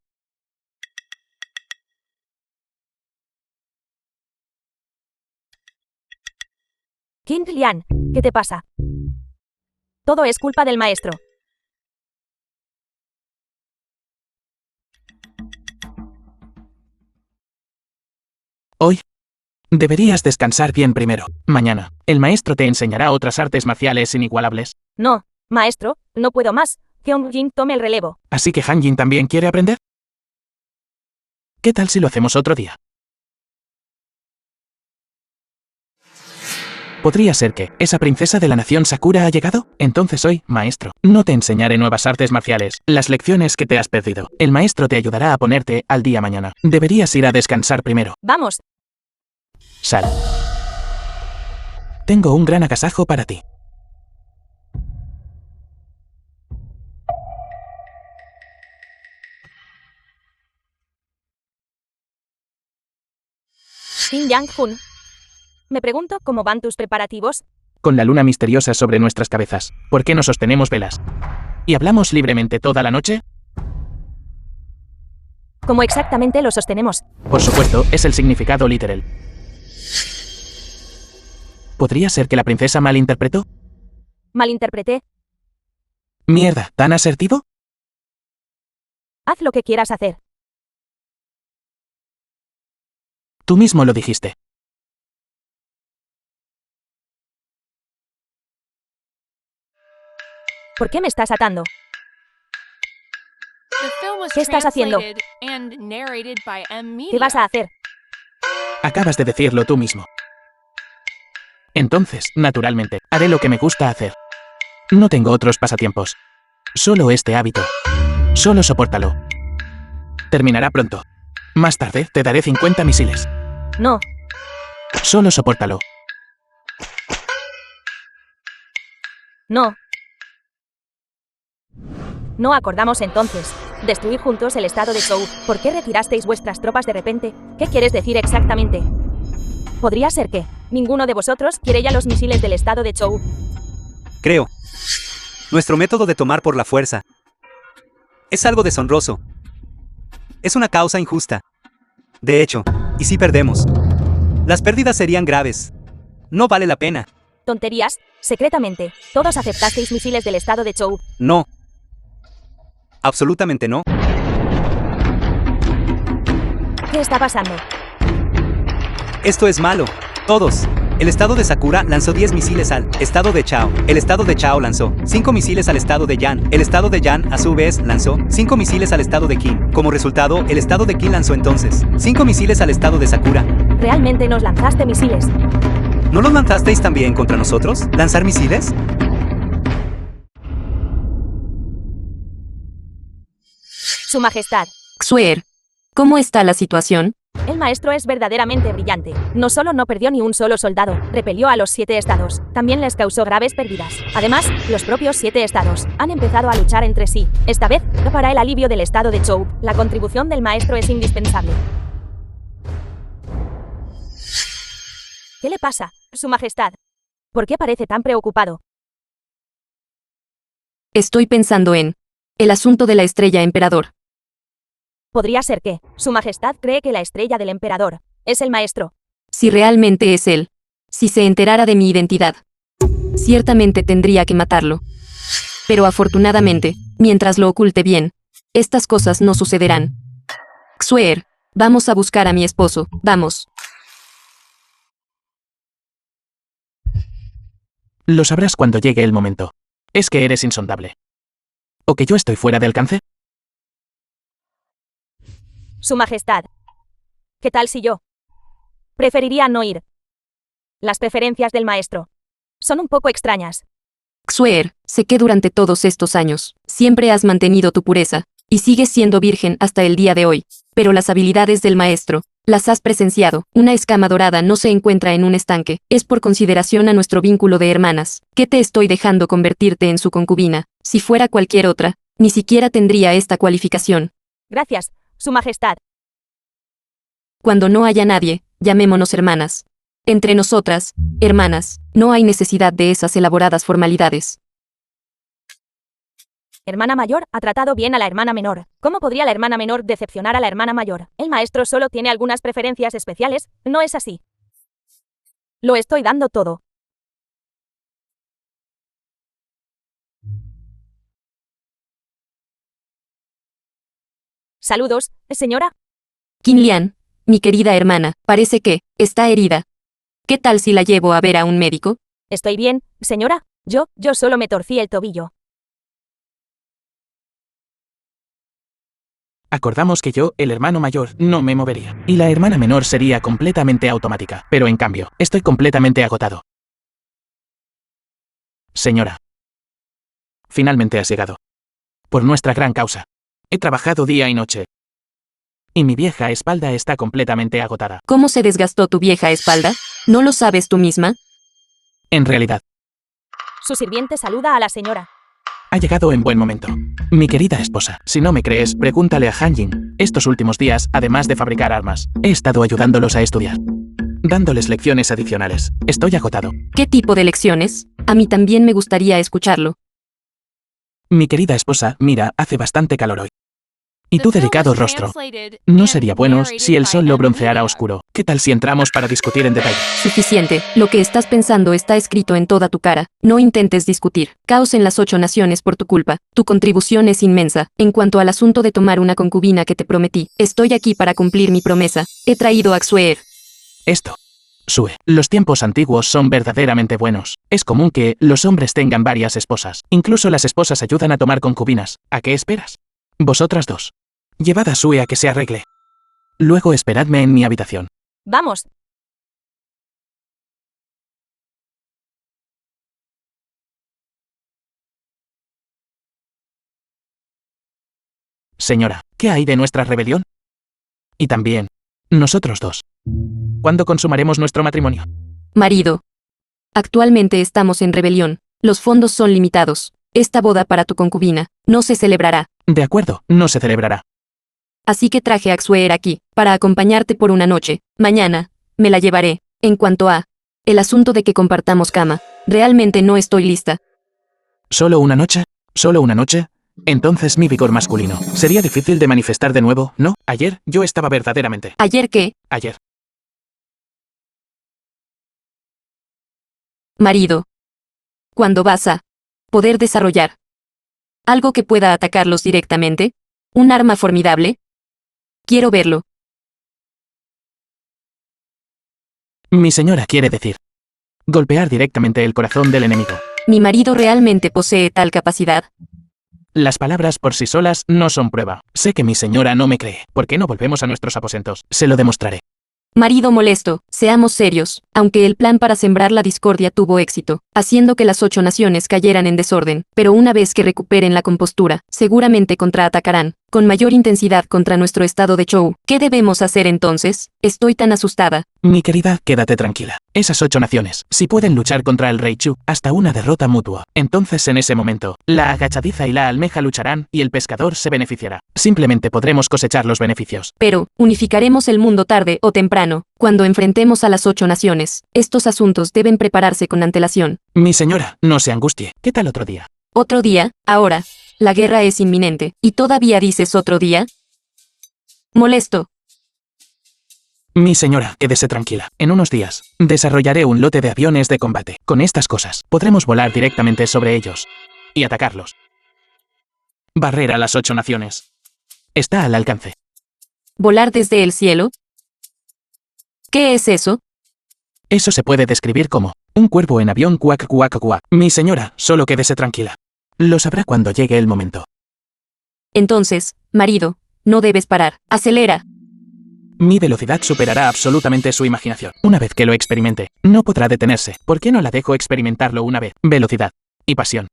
Qin Lian, ¿qué te pasa? Todo es culpa del maestro. Hoy. Deberías descansar bien primero. Mañana, el maestro te enseñará otras artes marciales inigualables. No, maestro, no puedo más. Hyung-jin tome el relevo. ¿Así que Han-Jin también quiere aprender? ¿Qué tal si lo hacemos otro día? ¿Podría ser que esa princesa de la nación Sakura ha llegado? Entonces hoy, maestro, no te enseñaré nuevas artes marciales, las lecciones que te has perdido. El maestro te ayudará a ponerte al día mañana. Deberías ir a descansar primero. Vamos. Sal. Tengo un gran agasajo para ti. Qin Yang-hun. Me pregunto cómo van tus preparativos. Con la luna misteriosa sobre nuestras cabezas, ¿por qué no sostenemos velas? ¿Y hablamos libremente toda la noche? ¿Cómo exactamente lo sostenemos? Por supuesto, es el significado literal. ¿Podría ser que la princesa malinterpretó? Malinterpreté. Mierda, ¿tan asertivo? Haz lo que quieras hacer. Tú mismo lo dijiste. ¿Por qué me estás atando? ¿Qué estás haciendo? ¿Qué vas a hacer? Acabas de decirlo tú mismo. Entonces, naturalmente, haré lo que me gusta hacer. No tengo otros pasatiempos. Solo este hábito. Solo sopórtalo. Terminará pronto. Más tarde, te daré 50 misiles. No. Solo sopórtalo. No. No acordamos entonces destruir juntos el estado de Chou. ¿Por qué retirasteis vuestras tropas de repente? ¿Qué quieres decir exactamente? ¿Podría ser que ninguno de vosotros quiere ya los misiles del estado de Chou? Creo. Nuestro método de tomar por la fuerza es algo deshonroso. Es una causa injusta. De hecho, ¿y si perdemos? Las pérdidas serían graves. No vale la pena. Tonterías. Secretamente, todos aceptasteis misiles del estado de Chou. No. Absolutamente no. ¿Qué está pasando? Esto es malo. Todos. El estado de Sakura lanzó 10 misiles al estado de Chao. El estado de Chao lanzó 5 misiles al estado de Yan. El estado de Yan, a su vez, lanzó 5 misiles al estado de Qin. Como resultado, el estado de Qin lanzó entonces 5 misiles al estado de Sakura. ¿Realmente nos lanzaste misiles? ¿No los lanzasteis también contra nosotros? ¿Lanzar misiles? Su Majestad. Xuer, ¿cómo está la situación? El maestro es verdaderamente brillante. No solo no perdió ni un solo soldado, repelió a los 7 estados, también les causó graves pérdidas. Además, los propios 7 estados han empezado a luchar entre sí. Esta vez, no para el alivio del estado de Zhou. La contribución del maestro es indispensable. ¿Qué le pasa, Su Majestad? ¿Por qué parece tan preocupado? Estoy pensando en el asunto de la estrella emperador. Podría ser que Su Majestad cree que la estrella del emperador es el maestro. Si realmente es él. Si se enterara de mi identidad. Ciertamente tendría que matarlo. Pero afortunadamente, mientras lo oculte bien, estas cosas no sucederán. Xuer, vamos a buscar a mi esposo, vamos. Lo sabrás cuando llegue el momento. ¿Es que eres insondable? ¿O que yo estoy fuera de alcance? Su Majestad. ¿Qué tal si yo preferiría no ir? Las preferencias del maestro son un poco extrañas. Xuer, sé que durante todos estos años, siempre has mantenido tu pureza, y sigues siendo virgen hasta el día de hoy, pero las habilidades del maestro, las has presenciado. Una escama dorada no se encuentra en un estanque, es por consideración a nuestro vínculo de hermanas, que te estoy dejando convertirte en su concubina. Si fuera cualquier otra, ni siquiera tendría esta cualificación. Gracias, Su Majestad. Cuando no haya nadie, llamémonos hermanas. Entre nosotras, hermanas, no hay necesidad de esas elaboradas formalidades. Hermana mayor ha tratado bien a la hermana menor. ¿Cómo podría la hermana menor decepcionar a la hermana mayor? El maestro solo tiene algunas preferencias especiales, ¿no es así? Lo estoy dando todo. Saludos, señora. Qinlian, mi querida hermana, parece que está herida. ¿Qué tal si la llevo a ver a un médico? Estoy bien, señora. Yo solo me torcí el tobillo. Acordamos que yo, el hermano mayor, no me movería. Y la hermana menor sería completamente automática. Pero en cambio, estoy completamente agotado. Señora. Finalmente has llegado. Por nuestra gran causa. He trabajado día y noche. Y mi vieja espalda está completamente agotada. ¿Cómo se desgastó tu vieja espalda? ¿No lo sabes tú misma? En realidad, Su sirviente saluda a la señora. ha llegado en buen momento. Mi querida esposa, si no me crees, pregúntale a Han Jin. Estos últimos días, además de fabricar armas, he estado ayudándolos a estudiar. Dándoles lecciones adicionales. Estoy agotado. ¿Qué tipo de lecciones? A mí también me gustaría escucharlo. Mi querida esposa, mira, hace bastante calor hoy. Y tu delicado rostro. No sería bueno si el sol lo bronceara oscuro. ¿Qué tal si entramos para discutir en detalle? Suficiente, lo que estás pensando está escrito en toda tu cara. No intentes discutir. Caos en las 8 naciones por tu culpa. Tu contribución es inmensa. En cuanto al asunto de tomar una concubina que te prometí, estoy aquí para cumplir mi promesa. He traído a Xuer. Esto. Sue, los tiempos antiguos son verdaderamente buenos. Es común que los hombres tengan varias esposas. Incluso las esposas ayudan a tomar concubinas. ¿A qué esperas? Vosotras dos. Llevad a Sue a que se arregle. Luego esperadme en mi habitación. Vamos. Señora, ¿qué hay de nuestra rebelión? Y también, nosotros dos. ¿Cuándo consumaremos nuestro matrimonio? Marido. Actualmente estamos en rebelión. Los fondos son limitados. Esta boda para tu concubina no se celebrará. De acuerdo, no se celebrará. Así que traje a Xuer aquí, para acompañarte por una noche. Mañana, me la llevaré. En cuanto a el asunto de que compartamos cama, realmente no estoy lista. ¿Solo una noche? ¿Solo una noche? Entonces mi vigor masculino. Sería difícil de manifestar de nuevo, ¿no? Ayer, yo estaba verdaderamente. ¿Ayer qué? Ayer. Marido. ¿Cuándo vas a poder desarrollar algo que pueda atacarlos directamente? ¿Un arma formidable? Quiero verlo. Mi señora quiere decir. Golpear directamente el corazón del enemigo. ¿Mi marido realmente posee tal capacidad? Las palabras por sí solas no son prueba. Sé que mi señora no me cree. ¿Por qué no volvemos a nuestros aposentos? Se lo demostraré. Marido molesto, seamos serios. Aunque el plan para sembrar la discordia tuvo éxito, haciendo que las 8 naciones cayeran en desorden, pero una vez que recuperen la compostura, seguramente contraatacarán, con mayor intensidad contra nuestro estado de Chou. ¿Qué debemos hacer entonces? Estoy tan asustada. Mi querida, quédate tranquila. Esas 8 naciones, si pueden luchar contra el rey Chu, hasta una derrota mutua, entonces en ese momento, la agachadiza y la almeja lucharán y el pescador se beneficiará. Simplemente podremos cosechar los beneficios. Pero, unificaremos el mundo tarde o temprano, cuando enfrentemos a las 8 naciones. Estos asuntos deben prepararse con antelación. Mi señora, no se angustie. ¿Qué tal otro día? Otro día, ahora. La guerra es inminente. ¿Y todavía dices otro día? Molesto. Mi señora, quédese tranquila. En unos días, desarrollaré un lote de aviones de combate. Con estas cosas, podremos volar directamente sobre ellos y atacarlos. Barrer a las 8 naciones. Está al alcance. ¿Volar desde el cielo? ¿Qué es eso? Eso se puede describir como un cuervo en avión cuac cuac cuac. Mi señora, solo quédese tranquila. Lo sabrá cuando llegue el momento. Entonces, marido, no debes parar. Acelera. Mi velocidad superará absolutamente su imaginación. Una vez que lo experimente, no podrá detenerse. ¿Por qué no la dejo experimentarlo una vez? Velocidad y pasión.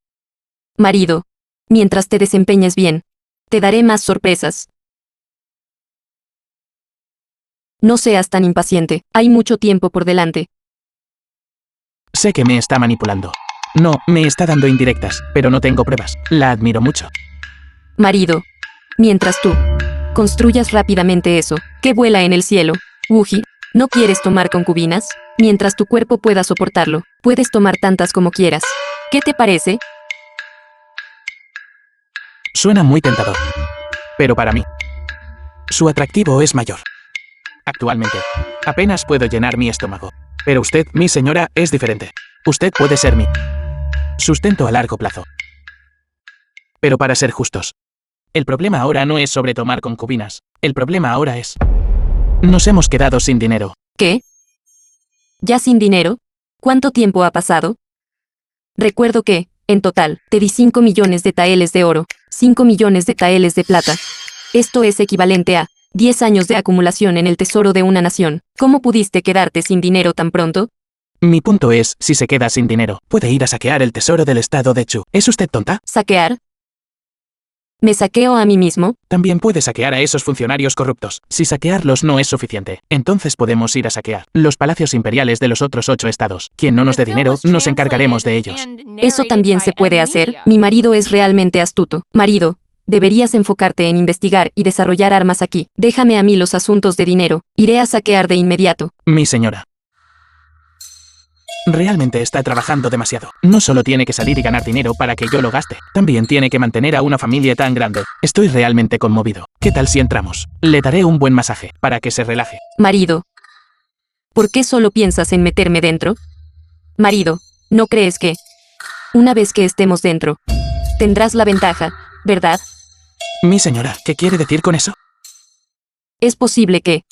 Marido, mientras te desempeñes bien, te daré más sorpresas. No seas tan impaciente, hay mucho tiempo por delante. Sé que me está manipulando. No, me está dando indirectas, pero no tengo pruebas. La admiro mucho. Marido, mientras tú construyas rápidamente eso, que vuela en el cielo, Wuji, ¿no quieres tomar concubinas? Mientras tu cuerpo pueda soportarlo, puedes tomar tantas como quieras. ¿Qué te parece? Suena muy tentador. Pero para mí, su atractivo es mayor. Actualmente, apenas puedo llenar mi estómago. Pero usted, mi señora, es diferente. Usted puede ser mi sustento a largo plazo. Pero para ser justos, el problema ahora no es sobre tomar concubinas. El problema ahora es... Nos hemos quedado sin dinero. ¿Qué? ¿Ya sin dinero? ¿Cuánto tiempo ha pasado? Recuerdo que, en total, te di 5 millones de taeles de oro, 5 millones de taeles de plata. Esto es equivalente a 10 años de acumulación en el tesoro de una nación. ¿Cómo pudiste quedarte sin dinero tan pronto? Mi punto es, si se queda sin dinero, puede ir a saquear el tesoro del estado de Chu. ¿Es usted tonta? ¿Saquear? ¿Me saqueo a mí mismo? También puede saquear a esos funcionarios corruptos. Si saquearlos no es suficiente, entonces podemos ir a saquear los palacios imperiales de los otros 8 estados. Quien no nos dé dinero, nos encargaremos de ellos. Eso también se puede hacer. Mi marido es realmente astuto. Marido, deberías enfocarte en investigar y desarrollar armas aquí. Déjame a mí los asuntos de dinero. Iré a saquear de inmediato. Mi señora. Realmente está trabajando demasiado. No solo tiene que salir y ganar dinero para que yo lo gaste, también tiene que mantener a una familia tan grande. Estoy realmente conmovido. ¿Qué tal si entramos? Le daré un buen masaje, para que se relaje. Marido, ¿por qué solo piensas en meterme dentro? Marido, ¿no crees que, una vez que estemos dentro, tendrás la ventaja, verdad? Mi señora, ¿qué quiere decir con eso? ¿Es posible que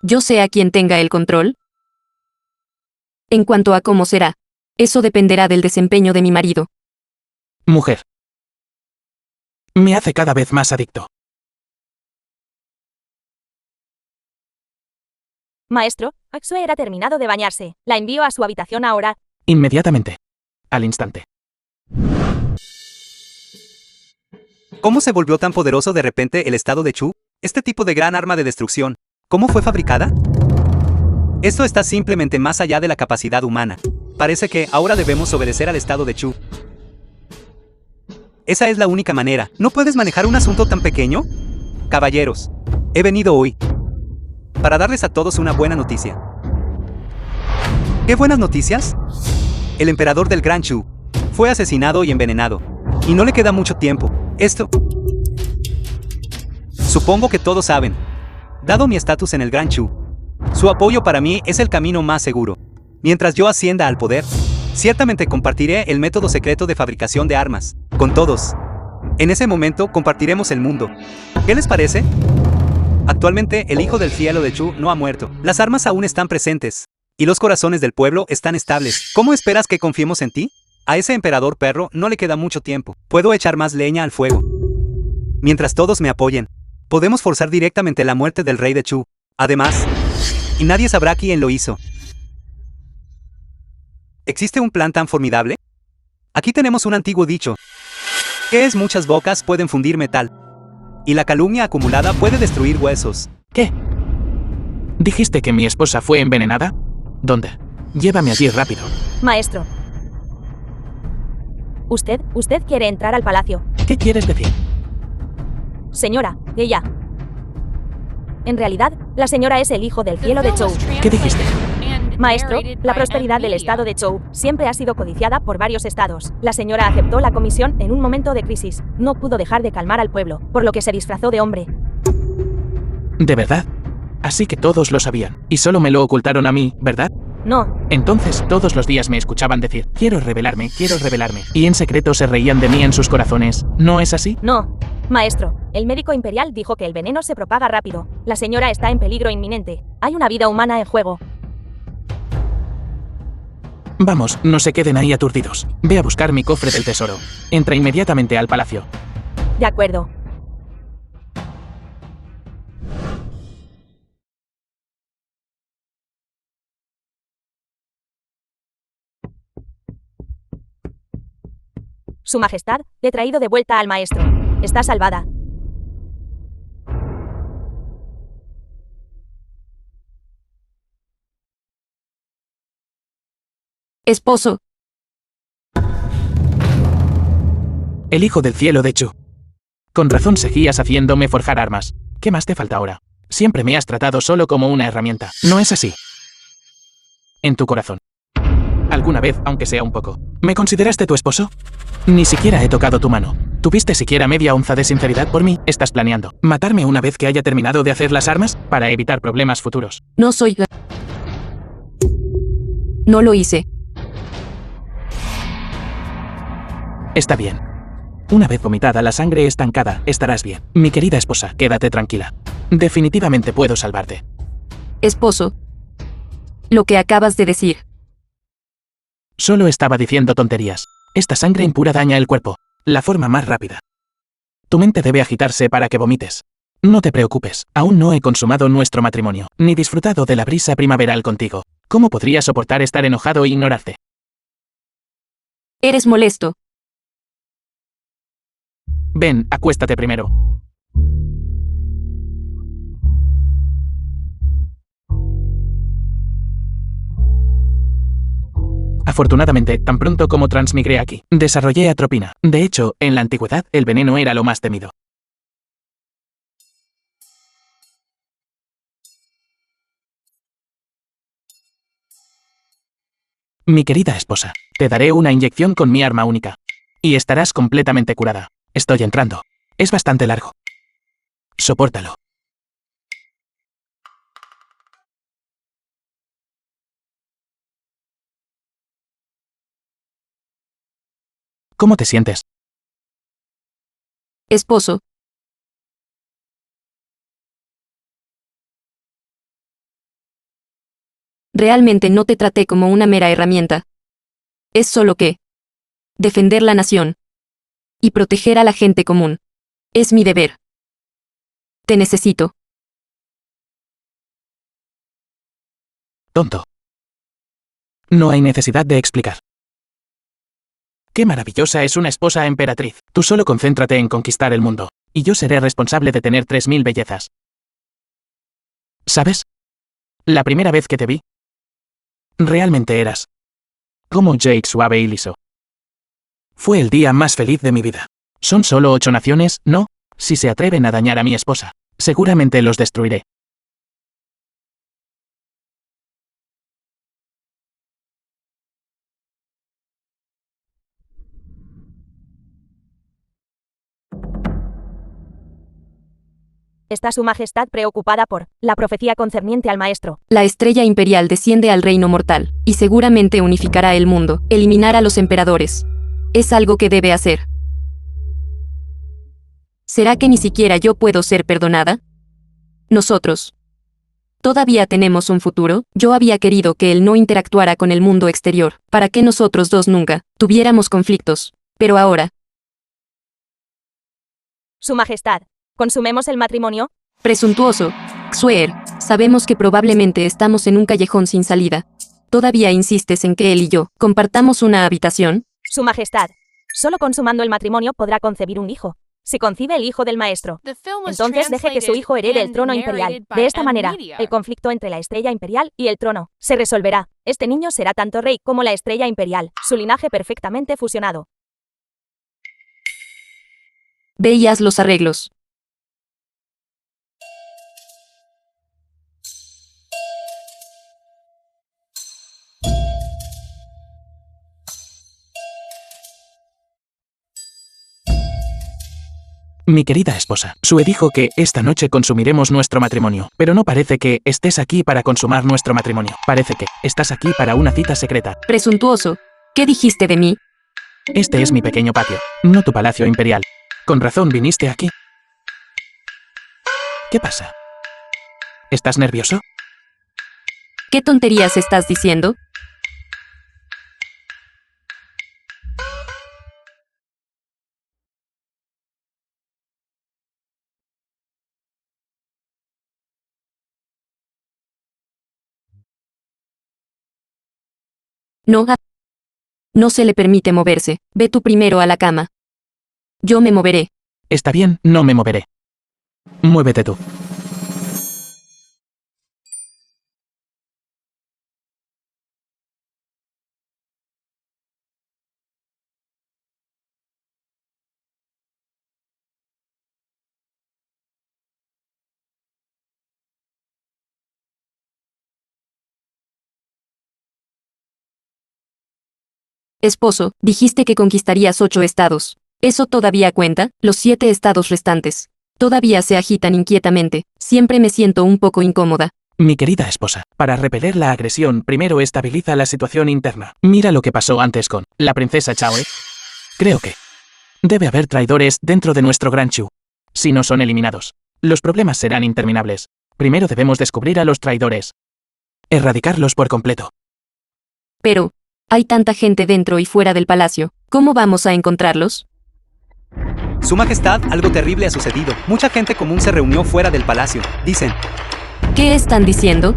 yo sea quien tenga el control? En cuanto a cómo será, eso dependerá del desempeño de mi marido. Mujer. Me hace cada vez más adicto. Maestro, Axue ha terminado de bañarse. La envío a su habitación ahora. Inmediatamente. Al instante. ¿Cómo se volvió tan poderoso de repente el estado de Chu? Este tipo de gran arma de destrucción, ¿cómo fue fabricada? Esto está simplemente más allá de la capacidad humana. Parece que ahora debemos obedecer al estado de Chu. Esa es la única manera. ¿No puedes manejar un asunto tan pequeño? Caballeros, he venido hoy para darles a todos una buena noticia. ¿Qué buenas noticias? El emperador del Gran Chu fue asesinado y envenenado. Y no le queda mucho tiempo. Esto... Supongo que todos saben. Dado mi estatus en el Gran Chu, su apoyo para mí es el camino más seguro. Mientras yo ascienda al poder, ciertamente compartiré el método secreto de fabricación de armas con todos. En ese momento compartiremos el mundo. ¿Qué les parece? Actualmente el hijo del cielo de Chu no ha muerto. Las armas aún están presentes y los corazones del pueblo están estables. ¿Cómo esperas que confiemos en ti? A ese emperador perro no le queda mucho tiempo. Puedo echar más leña al fuego. Mientras todos me apoyen, podemos forzar directamente la muerte del rey de Chu. Además, y nadie sabrá quién lo hizo. ¿Existe un plan tan formidable? Aquí tenemos un antiguo dicho, que es muchas bocas pueden fundir metal, y la calumnia acumulada puede destruir huesos. ¿Qué? ¿Dijiste que mi esposa fue envenenada? ¿Dónde? Llévame allí rápido. Maestro. Usted quiere entrar al palacio. ¿Qué quieres decir? Señora, ella. En realidad, la señora es el hijo del cielo de Chou. ¿Qué dijiste? Maestro, la prosperidad del estado de Chou siempre ha sido codiciada por varios estados. La señora aceptó la comisión en un momento de crisis. No pudo dejar de calmar al pueblo, por lo que se disfrazó de hombre. ¿De verdad? Así que todos lo sabían, y solo me lo ocultaron a mí, ¿verdad? No, Entonces todos los días me escuchaban decir, quiero revelarme, y en secreto se reían de mí en sus corazones, ¿no es así? no. Maestro, el médico imperial dijo que el veneno se propaga rápido. La señora está en peligro inminente. Hay una vida humana en juego. Vamos, no se queden ahí aturdidos. Ve a buscar mi cofre del tesoro. Entra inmediatamente al palacio. De acuerdo. Su Majestad, le he traído de vuelta al maestro. Está salvada. Esposo, El hijo del cielo de Chu. Con razón seguías haciéndome forjar armas. ¿Qué más te falta ahora? Siempre me has tratado solo como una herramienta. ¿No es así? En tu corazón. Alguna vez, aunque sea un poco. ¿Me consideraste tu esposo? Ni siquiera he tocado tu mano. ¿Tuviste siquiera media onza de sinceridad por mí? ¿Estás planeando matarme una vez que haya terminado de hacer las armas? Para evitar problemas futuros. no soy... No lo hice. Está bien. Una vez vomitada la sangre estancada, estarás bien. Mi querida esposa, quédate tranquila. Definitivamente puedo salvarte. Esposo. Lo que acabas de decir. Solo estaba diciendo tonterías. Esta sangre impura daña el cuerpo. La forma más rápida. Tu mente debe agitarse para que vomites. No te preocupes, aún no he consumado nuestro matrimonio, ni disfrutado de la brisa primaveral contigo. ¿Cómo podría soportar estar enojado e ignorarte? Eres molesto. Ven, acuéstate primero. Afortunadamente, tan pronto como transmigré aquí, desarrollé atropina. De hecho, en la antigüedad, el veneno era lo más temido. Mi querida esposa, te daré una inyección con mi arma única. Y estarás completamente curada. Estoy entrando. Es bastante largo. Sopórtalo. ¿Cómo te sientes? Esposo. Realmente no te traté como una mera herramienta. Es solo que... defender la nación. Y proteger a la gente común. Es mi deber. Te necesito. Tonto. No hay necesidad de explicar. Qué maravillosa es una esposa emperatriz. Tú solo concéntrate en conquistar el mundo, y yo seré responsable de tener 3000 bellezas. ¿Sabes? La primera vez que te vi, realmente eras como Jade suave y liso. Fue el día más feliz de mi vida. Son solo 8 naciones, ¿no? Si se atreven a dañar a mi esposa, seguramente los destruiré. ¿Está Su Majestad preocupada por la profecía concerniente al maestro? La estrella imperial desciende al reino mortal, y seguramente unificará el mundo, eliminar a los emperadores. Es algo que debe hacer. ¿Será que ni siquiera yo puedo ser perdonada? Nosotros. ¿Todavía tenemos un futuro? Yo había querido que él no interactuara con el mundo exterior, para que nosotros dos nunca tuviéramos conflictos. Pero ahora, Su Majestad, ¿consumemos el matrimonio? presuntuoso, Xuer, sabemos que probablemente estamos en un callejón sin salida. ¿Todavía insistes en que él y yo compartamos una habitación? Su Majestad, solo consumando el matrimonio podrá concebir un hijo. Si concibe el hijo del maestro, entonces deje que su hijo herede el trono imperial. De esta manera, el conflicto entre la estrella imperial y el trono se resolverá. Este niño será tanto rey como la estrella imperial, su linaje perfectamente fusionado. Ve y haz los arreglos. Mi querida esposa, Sue dijo que esta noche consumiremos nuestro matrimonio, pero no parece que estés aquí para consumar nuestro matrimonio. Parece que estás aquí para una cita secreta. Presuntuoso. ¿Qué dijiste de mí? Este es mi pequeño patio, no tu palacio imperial. Con razón viniste aquí. ¿Qué pasa? ¿Estás nervioso? ¿Qué tonterías estás diciendo? No, no se le permite moverse. Ve tú primero a la cama. Yo me moveré. Está bien, no me moveré. Muévete tú. Esposo, dijiste que conquistarías 8 estados. ¿Eso todavía cuenta? Los 7 estados restantes todavía se agitan inquietamente. Siempre me siento un poco incómoda. Mi querida esposa, para repeler la agresión, primero estabiliza la situación interna. Mira lo que pasó antes con la princesa Chaoe. Creo que debe haber traidores dentro de nuestro Gran Chu. Si no son eliminados, los problemas serán interminables. Primero debemos descubrir a los traidores. Erradicarlos por completo. Pero hay tanta gente dentro y fuera del palacio. ¿Cómo vamos a encontrarlos? Su Majestad, algo terrible ha sucedido. Mucha gente común se reunió fuera del palacio. Dicen ¿Qué están diciendo?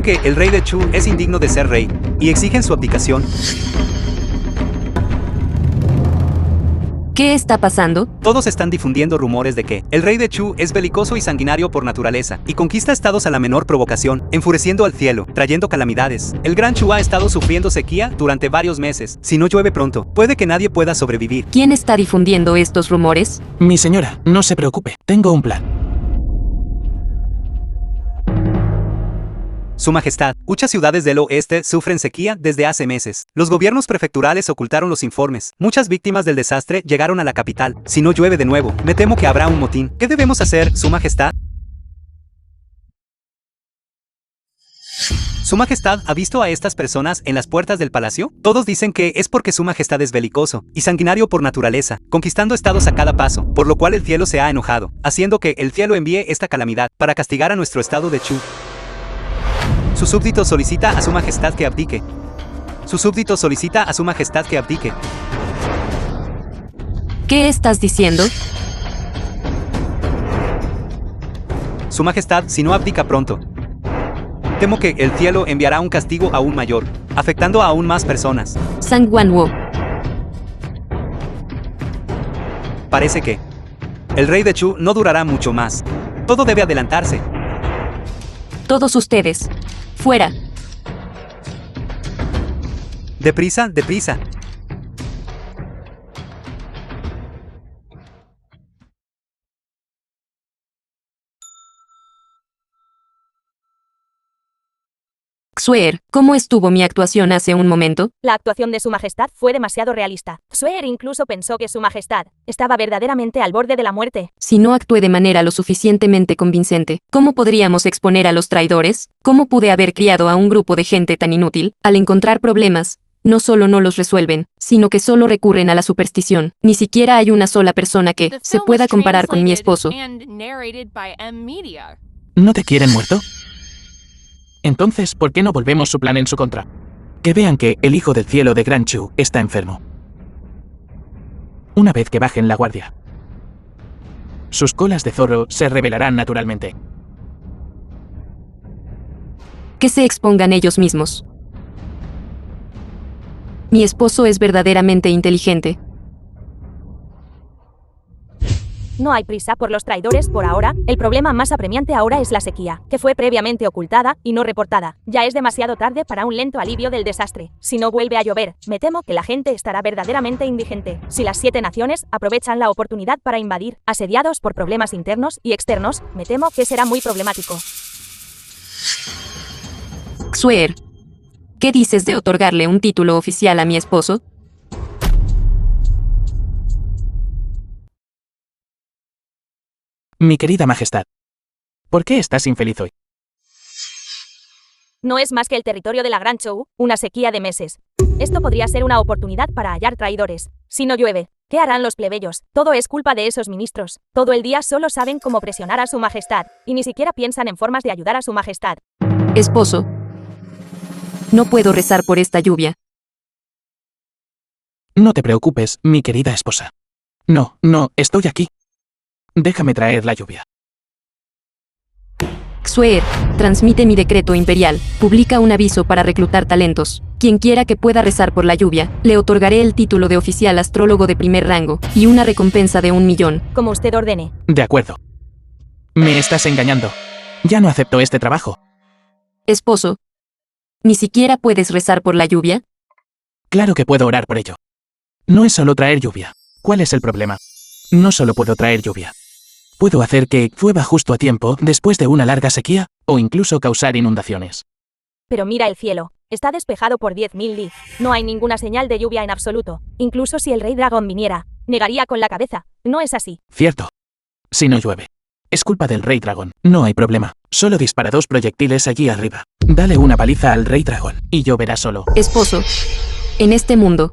que el rey de Chu es indigno de ser rey, y exigen su abdicación. ¿Qué está pasando? Todos están difundiendo rumores de que el rey de Chu es belicoso y sanguinario por naturaleza, y conquista estados a la menor provocación, enfureciendo al cielo, trayendo calamidades. El Gran Chu ha estado sufriendo sequía durante varios meses. Si no llueve pronto, puede que nadie pueda sobrevivir. ¿Quién está difundiendo estos rumores? Mi señora, no se preocupe, tengo un plan. Su Majestad, muchas ciudades del oeste sufren sequía desde hace meses. Los gobiernos prefecturales ocultaron los informes. Muchas víctimas del desastre llegaron a la capital. Si no llueve de nuevo, me temo que habrá un motín. ¿Qué debemos hacer, Su Majestad? ¿Su Majestad ha visto a estas personas en las puertas del palacio? Todos dicen que es porque Su Majestad es belicoso y sanguinario por naturaleza, conquistando estados a cada paso, por lo cual el cielo se ha enojado, haciendo que el cielo envíe esta calamidad para castigar a nuestro estado de Chu. Su súbdito solicita a Su Majestad que abdique. Su súbdito solicita a Su Majestad que abdique. ¿Qué estás diciendo? Su Majestad, si no abdica pronto, temo que el cielo enviará un castigo aún mayor, afectando a aún más personas. Sang Wanwo. Parece que el rey de Chu no durará mucho más. Todo debe adelantarse. Todos ustedes. Fuera. Deprisa, deprisa. Xuer, ¿cómo estuvo mi actuación hace un momento? La actuación de Su Majestad fue demasiado realista. Suer incluso pensó que Su Majestad estaba verdaderamente al borde de la muerte. Si no actué de manera lo suficientemente convincente, ¿cómo podríamos exponer a los traidores? ¿Cómo pude haber criado a un grupo de gente tan inútil? Al encontrar problemas, no solo no los resuelven, sino que solo recurren a la superstición. Ni siquiera hay una sola persona que se pueda comparar con mi esposo. ¿No te quieren muerto? Entonces, ¿por qué no volvemos su plan en su contra? Que vean que el hijo del cielo de Gran Chu está enfermo. Una vez que bajen la guardia, sus colas de zorro se revelarán naturalmente. Que se expongan ellos mismos. Mi esposo es verdaderamente inteligente. No hay prisa por los traidores por ahora. El problema más apremiante ahora es la sequía, que fue previamente ocultada y no reportada. Ya es demasiado tarde para un lento alivio del desastre. Si no vuelve a llover, me temo que la gente estará verdaderamente indigente. Si las 7 naciones aprovechan la oportunidad para invadir, asediados por problemas internos y externos, me temo que será muy problemático. Xuer, ¿qué dices de otorgarle un título oficial a mi esposo? Mi querida majestad. ¿Por qué estás infeliz hoy? No es más que el territorio de la Gran Chou, una sequía de meses. Esto podría ser una oportunidad para hallar traidores. Si no llueve, ¿qué harán los plebeyos? Todo es culpa de esos ministros. Todo el día solo saben cómo presionar a su majestad, y ni siquiera piensan en formas de ayudar a su majestad. Esposo, no puedo rezar por esta lluvia. No te preocupes, mi querida esposa. No, estoy aquí. Déjame traer la lluvia. Xuer, transmite mi decreto imperial. Publica un aviso para reclutar talentos. Quien quiera que pueda rezar por la lluvia, le otorgaré el título de oficial astrólogo de primer rango y una recompensa de 1 millón. Como usted ordene. De acuerdo. Me estás engañando. Ya no acepto este trabajo. Esposo, ¿ni siquiera puedes rezar por la lluvia? Claro que puedo orar por ello. No es solo traer lluvia. ¿Cuál es el problema? No solo puedo traer lluvia. Puedo hacer que llueva justo a tiempo después de una larga sequía, o incluso causar inundaciones. Pero mira el cielo. Está despejado por 10.000 li. No hay ninguna señal de lluvia en absoluto. Incluso si el rey dragón viniera, negaría con la cabeza. No es así. Cierto. Si no llueve. Es culpa del rey dragón. No hay problema. Solo dispara 2 proyectiles allí arriba. Dale una paliza al rey dragón, y lloverá solo. Esposo, en este mundo,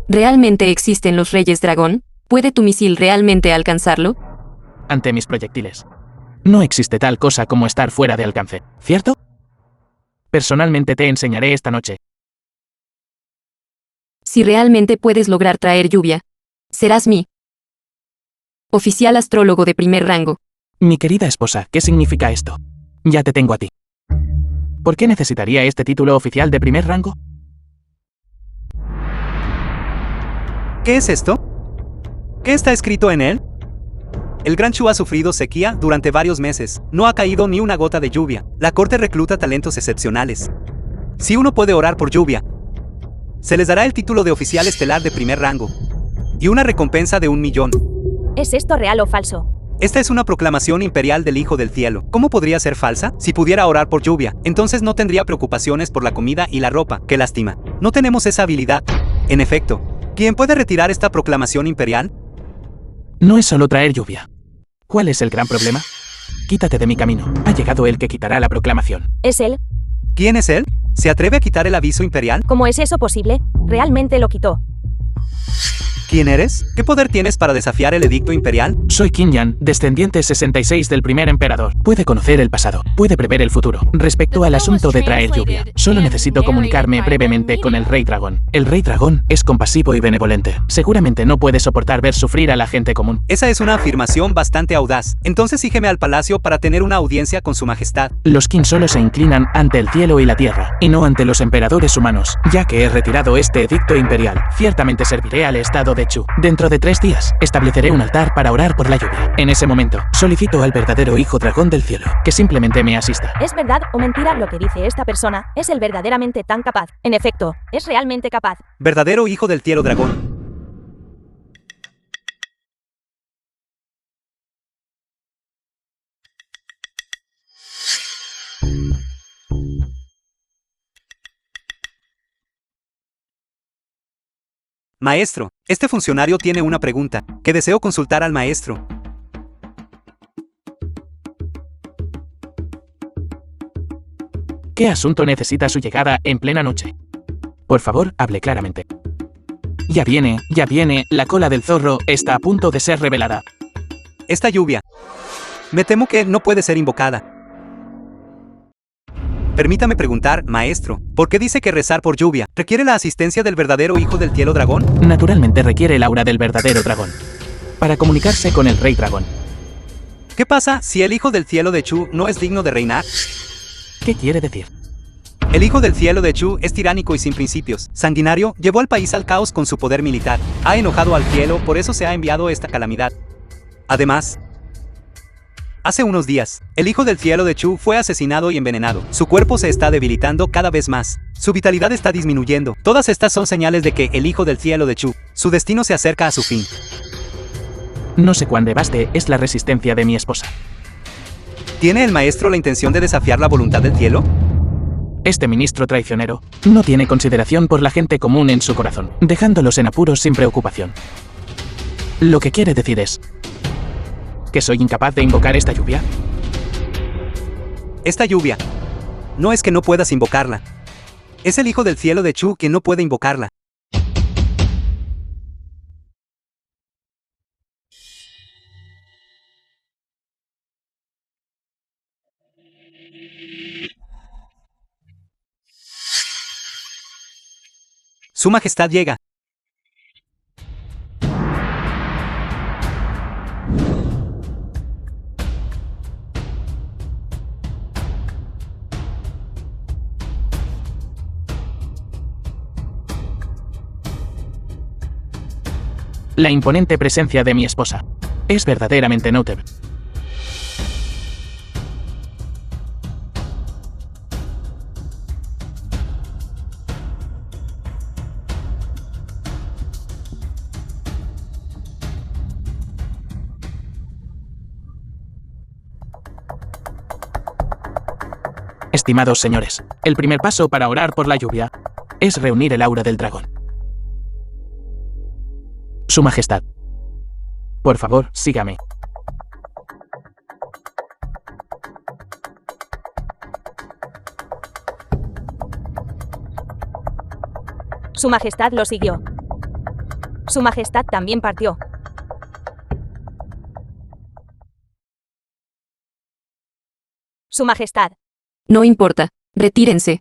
¿realmente existen los reyes dragón? ¿Puede tu misil realmente alcanzarlo? Ante mis proyectiles. No existe tal cosa como estar fuera de alcance, ¿cierto? Personalmente te enseñaré esta noche. Si realmente puedes lograr traer lluvia, serás mi oficial astrólogo de primer rango. Mi querida esposa, ¿qué significa esto? Ya te tengo a ti. ¿Por qué necesitaría este título oficial de primer rango? ¿Qué es esto? ¿Qué está escrito en él? El Gran Chu ha sufrido sequía durante varios meses. No ha caído ni una gota de lluvia. La corte recluta talentos excepcionales. Si uno puede orar por lluvia, se les dará el título de oficial estelar de primer rango y una recompensa de 1 millón. ¿Es esto real o falso? Esta es una proclamación imperial del Hijo del Cielo. ¿Cómo podría ser falsa? Si pudiera orar por lluvia, entonces no tendría preocupaciones por la comida y la ropa. ¡Qué lástima! No tenemos esa habilidad. En efecto, ¿quién puede retirar esta proclamación imperial? No es solo traer lluvia. ¿Cuál es el gran problema? Quítate de mi camino. Ha llegado el que quitará la proclamación. ¿Es él? ¿Quién es él? ¿Se atreve a quitar el aviso imperial? ¿Cómo es eso posible? Realmente lo quitó. ¿Quién eres? ¿Qué poder tienes para desafiar el edicto imperial? Soy Qin Yan, descendiente 66 del primer emperador. Puede conocer el pasado, puede prever el futuro. Respecto al asunto de traer lluvia, solo necesito comunicarme brevemente con el Rey Dragón. El Rey Dragón es compasivo y benevolente. Seguramente no puede soportar ver sufrir a la gente común. Esa es una afirmación bastante audaz. Entonces sígueme al palacio para tener una audiencia con su majestad. Los Qin solo se inclinan ante el cielo y la tierra, y no ante los emperadores humanos. Ya que he retirado este edicto imperial, ciertamente serviré al estado de Chu. Dentro de 3 días, estableceré un altar para orar por la lluvia. En ese momento, solicito al verdadero Hijo Dragón del Cielo, que simplemente me asista. ¿Es verdad o mentira lo que dice esta persona? ¿Es él verdaderamente tan capaz? En efecto, es realmente capaz. Verdadero Hijo del Cielo Dragón. Maestro, este funcionario tiene una pregunta, que deseo consultar al maestro. ¿Qué asunto necesita su llegada en plena noche? Por favor, hable claramente. Ya viene, la cola del zorro está a punto de ser revelada. Esta lluvia. Me temo que no puede ser invocada. Permítame preguntar, maestro, ¿por qué dice que rezar por lluvia requiere la asistencia del verdadero Hijo del Cielo Dragón? Naturalmente requiere el aura del verdadero dragón, para comunicarse con el Rey Dragón. ¿Qué pasa si el Hijo del Cielo de Chu no es digno de reinar? ¿Qué quiere decir? El hijo del cielo de Chu es tiránico y sin principios. Sanguinario, llevó al país al caos con su poder militar. Ha enojado al cielo, por eso se ha enviado esta calamidad. Además, hace unos días, el hijo del cielo de Chu fue asesinado y envenenado. Su cuerpo se está debilitando cada vez más. Su vitalidad está disminuyendo. Todas estas son señales de que el hijo del cielo de Chu, su destino se acerca a su fin. No sé cuán vaste es la resistencia de mi esposa. ¿Tiene el maestro la intención de desafiar la voluntad del cielo? Este ministro traicionero no tiene consideración por la gente común en su corazón, dejándolos en apuros sin preocupación. Lo que quiere decir es que soy incapaz de invocar esta lluvia. Esta lluvia. No es que no puedas invocarla. Es el hijo del cielo de Chu quien no puede invocarla. Su majestad llega. La imponente presencia de mi esposa es verdaderamente notable. Estimados señores, el primer paso para orar por la lluvia es reunir el aura del dragón. Su Majestad, por favor, sígame. Su Majestad lo siguió. Su Majestad también partió. Su Majestad. No importa, retírense.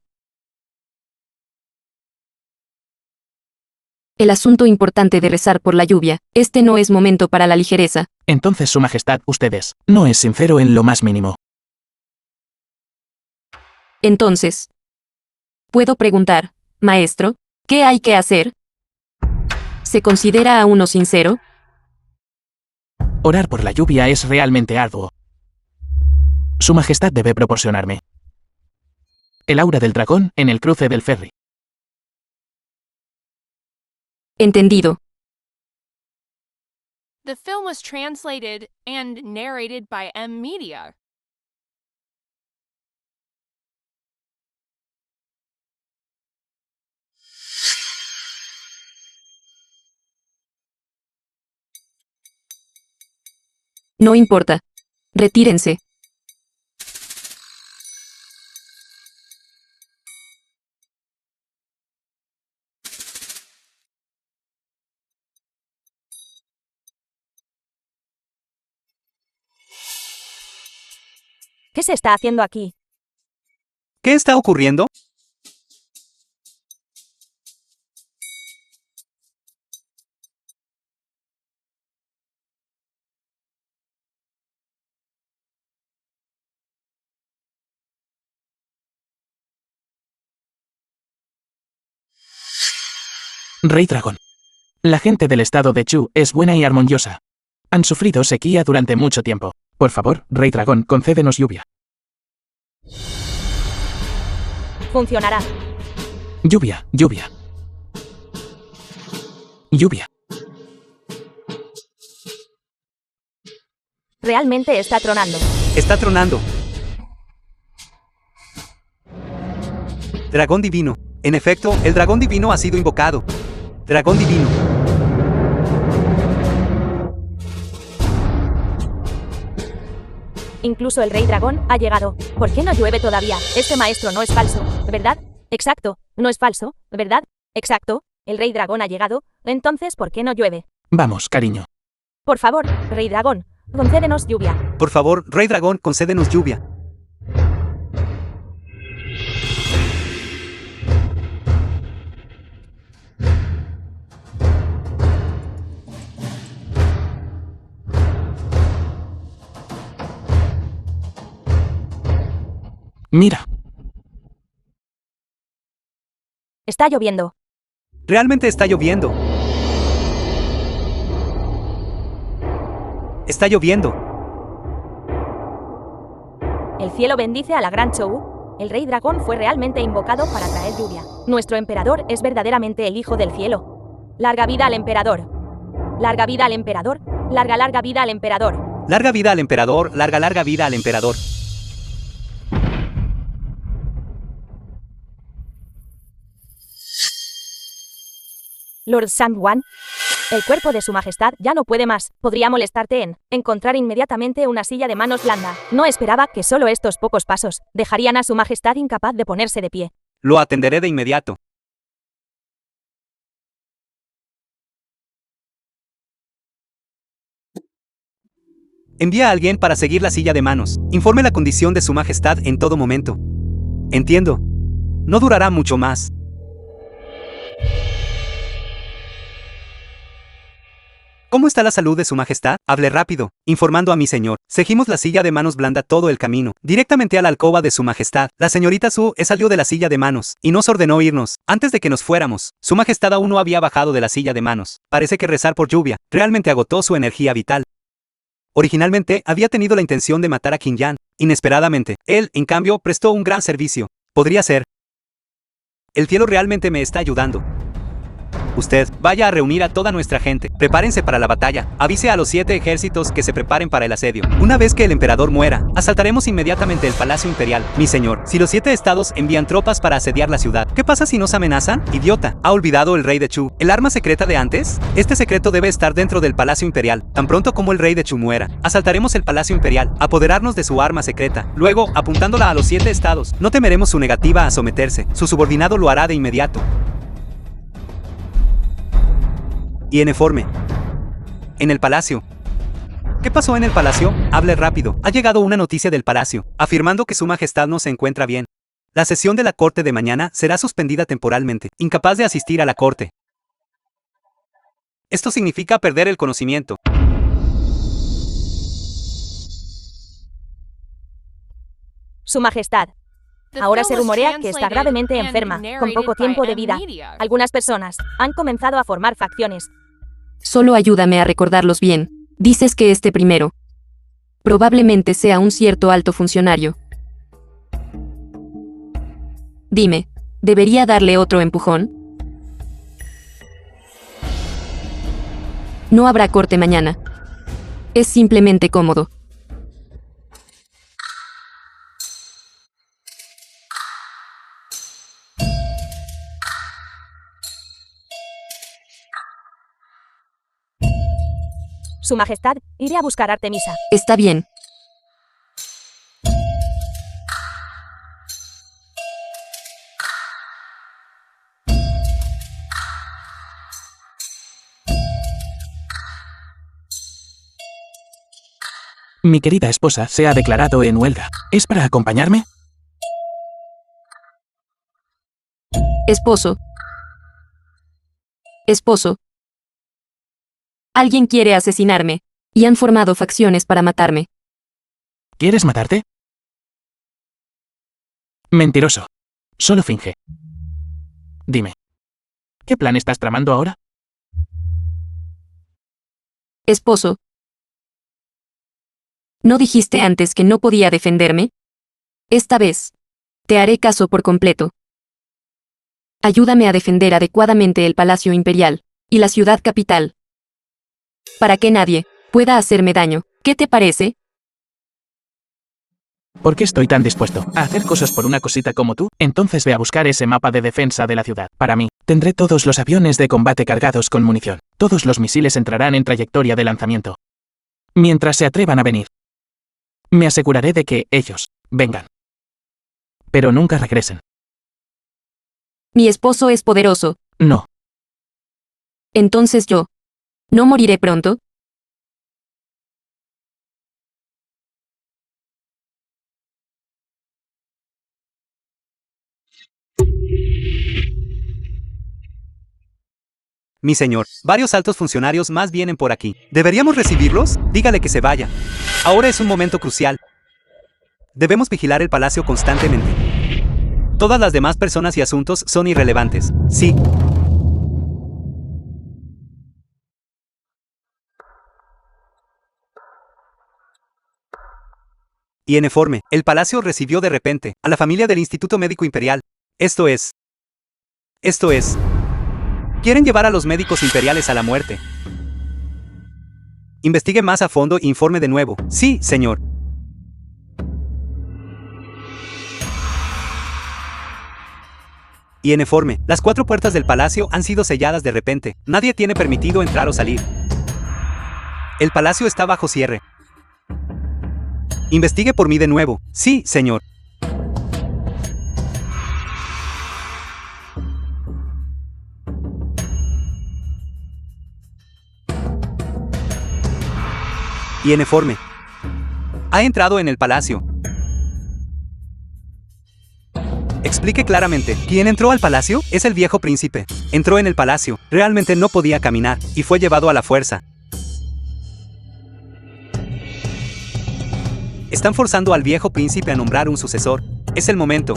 El asunto importante de rezar por la lluvia, este no es momento para la ligereza. Entonces, Su Majestad, ustedes, no es sincero en lo más mínimo. Entonces, ¿puedo preguntar, maestro, qué hay que hacer? ¿Se considera a uno sincero? Orar por la lluvia es realmente arduo. Su Majestad debe proporcionarme el aura del dragón en el cruce del ferry. Entendido. The film was translated and narrated by M Media. No importa. Retírense. ¿Qué se está haciendo aquí? ¿Qué está ocurriendo? Rey Dragón. La gente del estado de Chu es buena y armoniosa. Han sufrido sequía durante mucho tiempo. Por favor, Rey Dragón, concédenos lluvia. Funcionará. Lluvia, lluvia. Lluvia. Realmente está tronando. Está tronando. Dragón divino. En efecto, el dragón divino ha sido invocado. Dragón divino. Incluso el Rey Dragón ha llegado. ¿Por qué no llueve todavía? Este maestro no es falso, ¿verdad? Exacto. No es falso, ¿verdad? Exacto. El Rey Dragón ha llegado. Entonces, ¿por qué no llueve? Vamos, cariño. Por favor, Rey Dragón, concédenos lluvia. Por favor, Rey Dragón, concédenos lluvia. Mira. Está lloviendo. Realmente está lloviendo. Está lloviendo. El cielo bendice a la Gran Chou. El rey dragón fue realmente invocado para traer lluvia. Nuestro emperador es verdaderamente el hijo del cielo. Larga vida al emperador. Larga vida al emperador. Larga vida al emperador. Larga vida al emperador, larga vida al emperador. Lord Sangwan. El cuerpo de su majestad ya no puede más. Podría molestarte en encontrar inmediatamente una silla de manos blanda. No esperaba que solo estos pocos pasos dejarían a su majestad incapaz de ponerse de pie. Lo atenderé de inmediato. Envía a alguien para seguir la silla de manos. Informe la condición de su majestad en todo momento. Entiendo. No durará mucho más. ¿Cómo está la salud de su majestad? Hable rápido, informando a mi señor. Seguimos la silla de manos blanda todo el camino, directamente a la alcoba de su majestad. La señorita Su salió de la silla de manos, y nos ordenó irnos. Antes de que nos fuéramos, su majestad aún no había bajado de la silla de manos. Parece que rezar por lluvia realmente agotó su energía vital. Originalmente, había tenido la intención de matar a Qin Yan. Inesperadamente, él, en cambio, prestó un gran servicio. Podría ser. El cielo realmente me está ayudando. Usted, vaya a reunir a toda nuestra gente. Prepárense para la batalla. Avise a los 7 ejércitos que se preparen para el asedio. Una vez que el emperador muera, asaltaremos inmediatamente el Palacio Imperial. Mi señor, si los 7 estados envían tropas para asediar la ciudad, ¿qué pasa si nos amenazan? Idiota, ¿ha olvidado el rey de Chu el arma secreta de antes? Este secreto debe estar dentro del Palacio Imperial. Tan pronto como el rey de Chu muera, asaltaremos el Palacio Imperial, apoderarnos de su arma secreta. Luego, apuntándola a los 7 estados, no temeremos su negativa a someterse. Su subordinado lo hará de inmediato. Y en informe. En el palacio. ¿Qué pasó en el palacio? Hable rápido. Ha llegado una noticia del palacio, afirmando que su majestad no se encuentra bien. La sesión de la corte de mañana será suspendida temporalmente, incapaz de asistir a la corte. Esto significa perder el conocimiento. Su majestad. Ahora se rumorea que está gravemente enferma, con poco tiempo de vida. Algunas personas han comenzado a formar facciones. Solo ayúdame a recordarlos bien. Dices que este primero probablemente sea un cierto alto funcionario. Dime, ¿debería darle otro empujón? No habrá corte mañana. Es simplemente cómodo. Su majestad, iré a buscar a Artemisa. Está bien. Mi querida esposa se ha declarado en huelga. ¿Es para acompañarme? Esposo. Esposo. Alguien quiere asesinarme, y han formado facciones para matarme. ¿Quieres matarte? Mentiroso. Solo finge. Dime. ¿Qué plan estás tramando ahora? Esposo. ¿No dijiste antes que no podía defenderme? Esta vez, te haré caso por completo. Ayúdame a defender adecuadamente el Palacio Imperial y la ciudad capital, para que nadie pueda hacerme daño. ¿Qué te parece? ¿Por qué estoy tan dispuesto a hacer cosas por una cosita como tú? Entonces ve a buscar ese mapa de defensa de la ciudad. Para mí, tendré todos los aviones de combate cargados con munición. Todos los misiles entrarán en trayectoria de lanzamiento. Mientras se atrevan a venir, me aseguraré de que ellos vengan. Pero nunca regresen. Mi esposo es poderoso. No. Entonces yo ¿no moriré pronto? Mi señor, varios altos funcionarios más vienen por aquí. ¿Deberíamos recibirlos? Dígale que se vaya. Ahora es un momento crucial. Debemos vigilar el palacio constantemente. Todas las demás personas y asuntos son irrelevantes. Sí. Y en informe, el palacio recibió de repente a la familia del Instituto Médico Imperial. Esto es. Quieren llevar a los médicos imperiales a la muerte. Investigue más a fondo e informe de nuevo. Sí, señor. Y en informe, las 4 puertas del palacio han sido selladas de repente. Nadie tiene permitido entrar o salir. El palacio está bajo cierre. Investigue por mí de nuevo. Sí, señor. Y en informe. Ha entrado en el palacio. Explique claramente. ¿Quién entró al palacio? Es el viejo príncipe. Entró en el palacio. Realmente no podía caminar y fue llevado a la fuerza. Están forzando al viejo príncipe a nombrar un sucesor. Es el momento.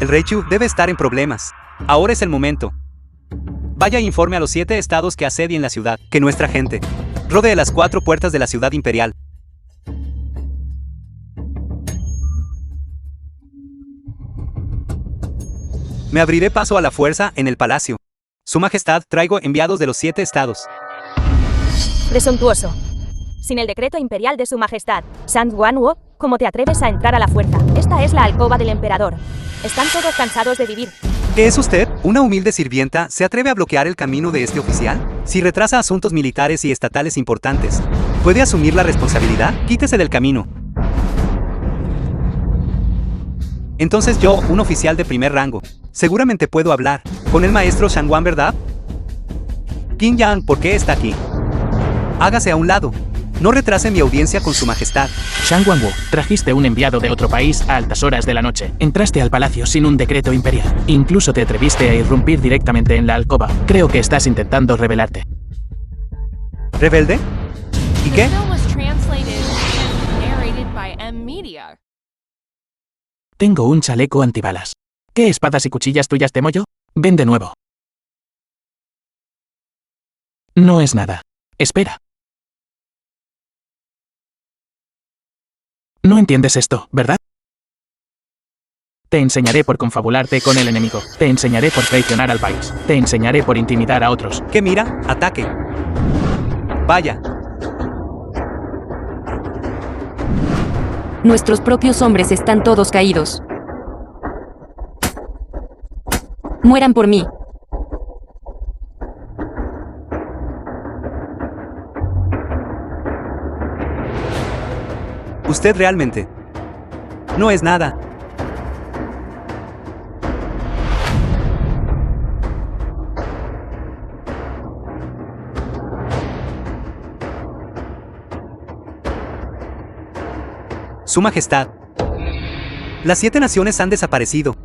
El rey Chu debe estar en problemas. Ahora es el momento. Vaya e informe a los 7 estados que asedien la ciudad, que nuestra gente rodee las 4 puertas de la ciudad imperial. Me abriré paso a la fuerza en el palacio. Su Majestad, traigo enviados de los 7 estados. Presuntuoso. Sin el decreto imperial de Su Majestad, San Guanwo, ¿cómo te atreves a entrar a la fuerza? Esta es la alcoba del emperador. Están todos cansados de vivir. ¿Qué es usted? ¿Una humilde sirvienta se atreve a bloquear el camino de este oficial? Si retrasa asuntos militares y estatales importantes, ¿puede asumir la responsabilidad? Quítese del camino. Entonces yo, un oficial de primer rango, seguramente puedo hablar con el maestro Shangwan, ¿verdad? Qin Yang, ¿por qué está aquí? Hágase a un lado. No retrase mi audiencia con Su Majestad. Shang Wanwu, trajiste un enviado de otro país a altas horas de la noche. Entraste al palacio sin un decreto imperial. Incluso te atreviste a irrumpir directamente en la alcoba. Creo que estás intentando rebelarte. ¿Rebelde? ¿Y The qué? film was translated and narrated by M Media. Tengo un chaleco antibalas. ¿Qué espadas y cuchillas tuyas temo yo? Ven de nuevo. No es nada. Espera. No entiendes esto, ¿verdad? Te enseñaré por confabularte con el enemigo. Te enseñaré por traicionar al país. Te enseñaré por intimidar a otros. ¿Qué mira? Ataque. Vaya. Nuestros propios hombres están todos caídos. Mueran por mí. Usted realmente no es nada. Su Majestad. Las 7 naciones han desaparecido.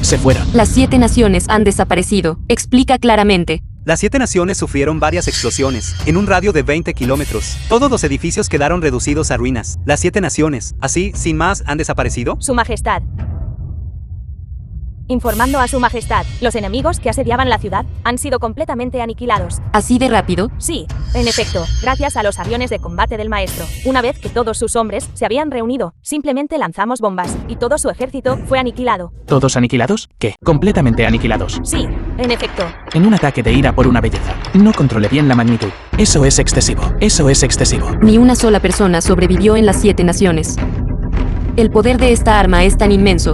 Se fueron. Las 7 naciones han desaparecido. Explica claramente. Las 7 naciones sufrieron varias explosiones, en un radio de 20 kilómetros. Todos los edificios quedaron reducidos a ruinas. Las 7 naciones, así, sin más, han desaparecido. Su Majestad. Informando a Su Majestad, los enemigos que asediaban la ciudad han sido completamente aniquilados. ¿Así de rápido? Sí, en efecto, gracias a los aviones de combate del maestro. Una vez que todos sus hombres se habían reunido, simplemente lanzamos bombas, y todo su ejército fue aniquilado. ¿Todos aniquilados? ¿Qué? Completamente aniquilados. Sí, en efecto. En un ataque de ira por una belleza. No controlé bien la magnitud. Eso es excesivo. Eso es excesivo. Ni una sola persona sobrevivió en las 7 naciones. El poder de esta arma es tan inmenso.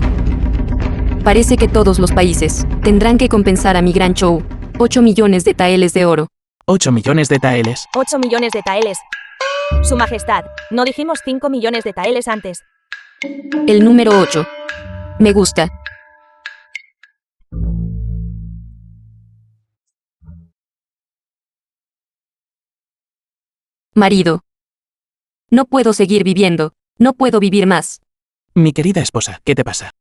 Parece que todos los países tendrán que compensar a mi gran Chou. 8 millones de taeles de oro. 8 millones de taeles. 8 millones de taeles. Su Majestad, no dijimos 5 millones de taeles antes. El número 8. Me gusta. Marido. No puedo seguir viviendo. No puedo vivir más. Mi querida esposa, ¿qué te pasa?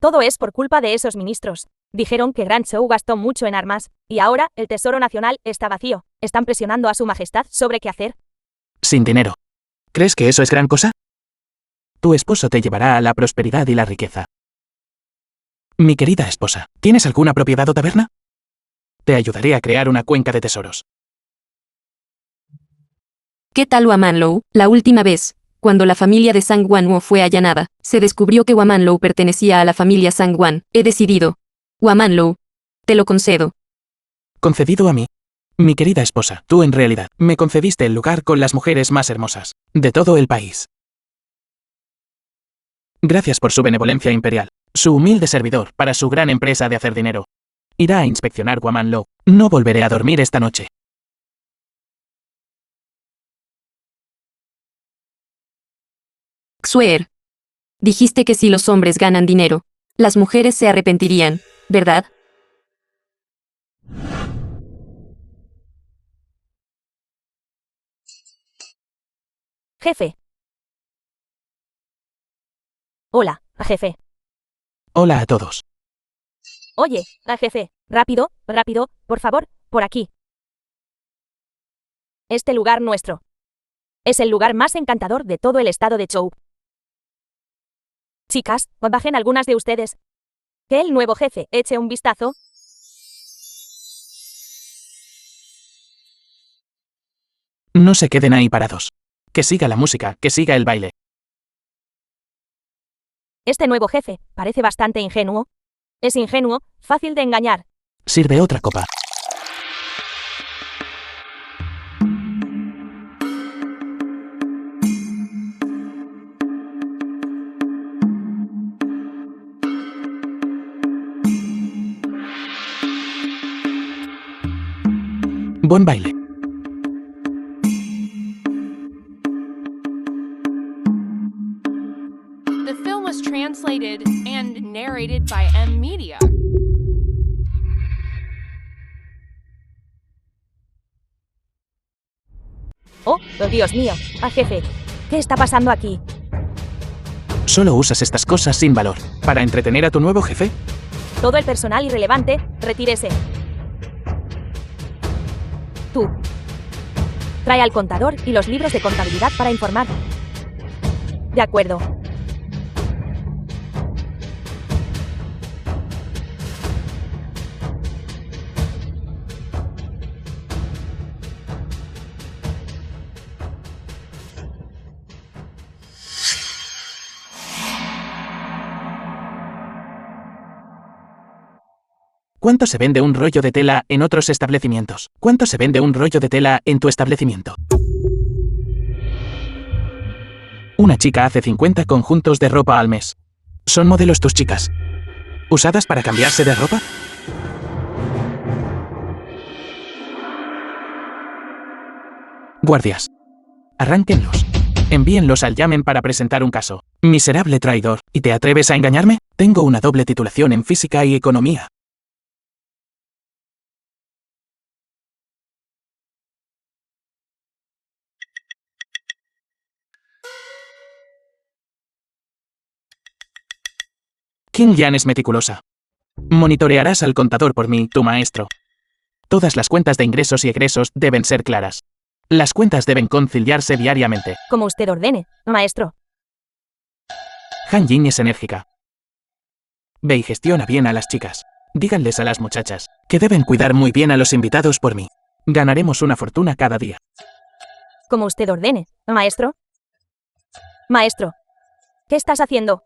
Todo es por culpa de esos ministros. Dijeron que Gran Chou gastó mucho en armas, y ahora el Tesoro Nacional está vacío. Están presionando a Su Majestad sobre qué hacer. Sin dinero. ¿Crees que eso es gran cosa? Tu esposo te llevará a la prosperidad y la riqueza. Mi querida esposa, ¿tienes alguna propiedad o taberna? Te ayudaré a crear una cuenca de tesoros. ¿Qué tal Wamanlow? La última vez, cuando la familia de Sang Wanwo fue allanada, se descubrió que Wamanlow pertenecía a la familia Sang Wan. He decidido. Wamanlow. Te lo concedo. Concedido a mí. Mi querida esposa, tú en realidad me concediste el lugar con las mujeres más hermosas de todo el país. Gracias por su benevolencia imperial. Su humilde servidor para su gran empresa de hacer dinero. Irá a inspeccionar Wamanlow. No volveré a dormir esta noche. Xuer. Dijiste que si los hombres ganan dinero, las mujeres se arrepentirían, ¿verdad? Jefe. Hola, jefe. Hola a todos. Oye, jefe, rápido, rápido, por favor, por aquí. Este lugar nuestro. Es el lugar más encantador de todo el estado de Chou. Chicas, bajen algunas de ustedes. Que el nuevo jefe eche un vistazo. No se queden ahí parados. Que siga la música, que siga el baile. Este nuevo jefe parece bastante ingenuo. Es ingenuo, fácil de engañar. Sirve otra copa. Buen baile. The film was translated and narrated by M Media. Oh, Dios mío, jefe. ¿Qué está pasando aquí? Solo usas estas cosas sin valor. ¿Para entretener a tu nuevo jefe? Todo el personal irrelevante, retírese. Tú. Trae al contador y los libros de contabilidad para informar. De acuerdo. ¿Cuánto se vende un rollo de tela en otros establecimientos? ¿Cuánto se vende un rollo de tela en tu establecimiento? Una chica hace 50 conjuntos de ropa al mes. ¿Son modelos tus chicas? ¿Usadas para cambiarse de ropa? Guardias. Arránquenlos. Envíenlos al Yamen para presentar un caso. Miserable traidor. ¿Y te atreves a engañarme? Tengo una doble titulación en física y economía. Qin Yan es meticulosa. Monitorearás al contador por mí, tu maestro. Todas las cuentas de ingresos y egresos deben ser claras. Las cuentas deben conciliarse diariamente. Como usted ordene, maestro. Han Jin es enérgica. Ve y gestiona bien a las chicas. Díganles a las muchachas que deben cuidar muy bien a los invitados por mí. Ganaremos una fortuna cada día. Como usted ordene, maestro. Maestro. ¿Qué estás haciendo?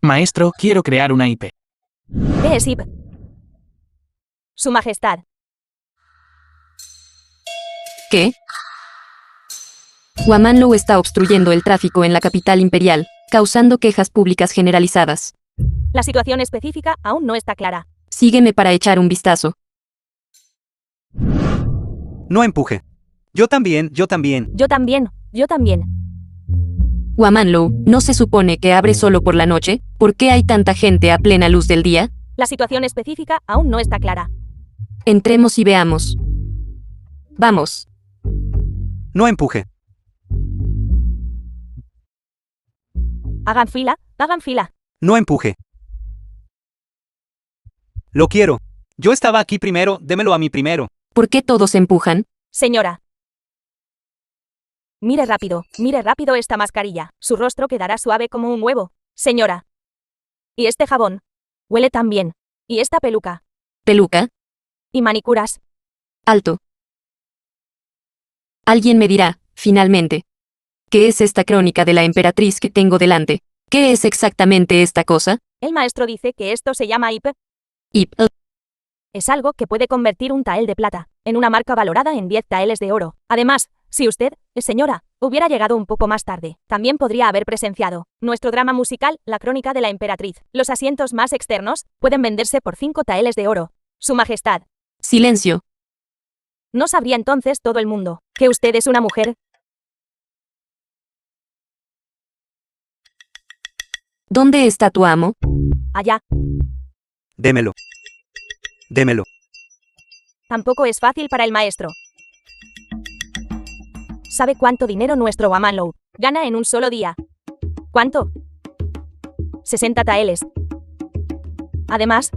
Maestro, quiero crear una IP. ¿Qué es IP? Su Majestad. ¿Qué? Wamanlow está obstruyendo el tráfico en la capital imperial, causando quejas públicas generalizadas. La situación específica aún no está clara. Sígueme para echar un vistazo. No empuje. Yo también, yo también. Yo también, yo también. Wamanlow, ¿no se supone que abre solo por la noche? ¿Por qué hay tanta gente a plena luz del día? La situación específica aún no está clara. Entremos y veamos. Vamos. No empuje. Hagan fila, hagan fila. No empuje. Lo quiero. Yo estaba aquí primero, démelo a mí primero. ¿Por qué todos empujan? Señora. Mire rápido esta mascarilla. Su rostro quedará suave como un huevo, señora. Y este jabón. Huele tan bien. Y esta peluca. ¿Peluca? Y manicuras. Alto. Alguien me dirá, finalmente. ¿Qué es esta crónica de la emperatriz que tengo delante? ¿Qué es exactamente esta cosa? El maestro dice que esto se llama IP. IP. Es algo que puede convertir un tael de plata en una marca valorada en 10 taeles de oro. Además, si usted, señora, hubiera llegado un poco más tarde, también podría haber presenciado nuestro drama musical, La Crónica de la Emperatriz. Los asientos más externos pueden venderse por 5 taeles de oro. Su Majestad. Silencio. ¿No sabría entonces todo el mundo que usted es una mujer? ¿Dónde está tu amo? Allá. Démelo. Démelo. Tampoco es fácil para el maestro. ¿Sabe cuánto dinero nuestro Wamanlow gana en un solo día? ¿Cuánto? 60 taeles. Además,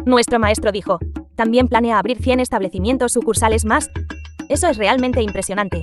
nuestro maestro dijo, también planea abrir 100 establecimientos sucursales más. Eso es realmente impresionante.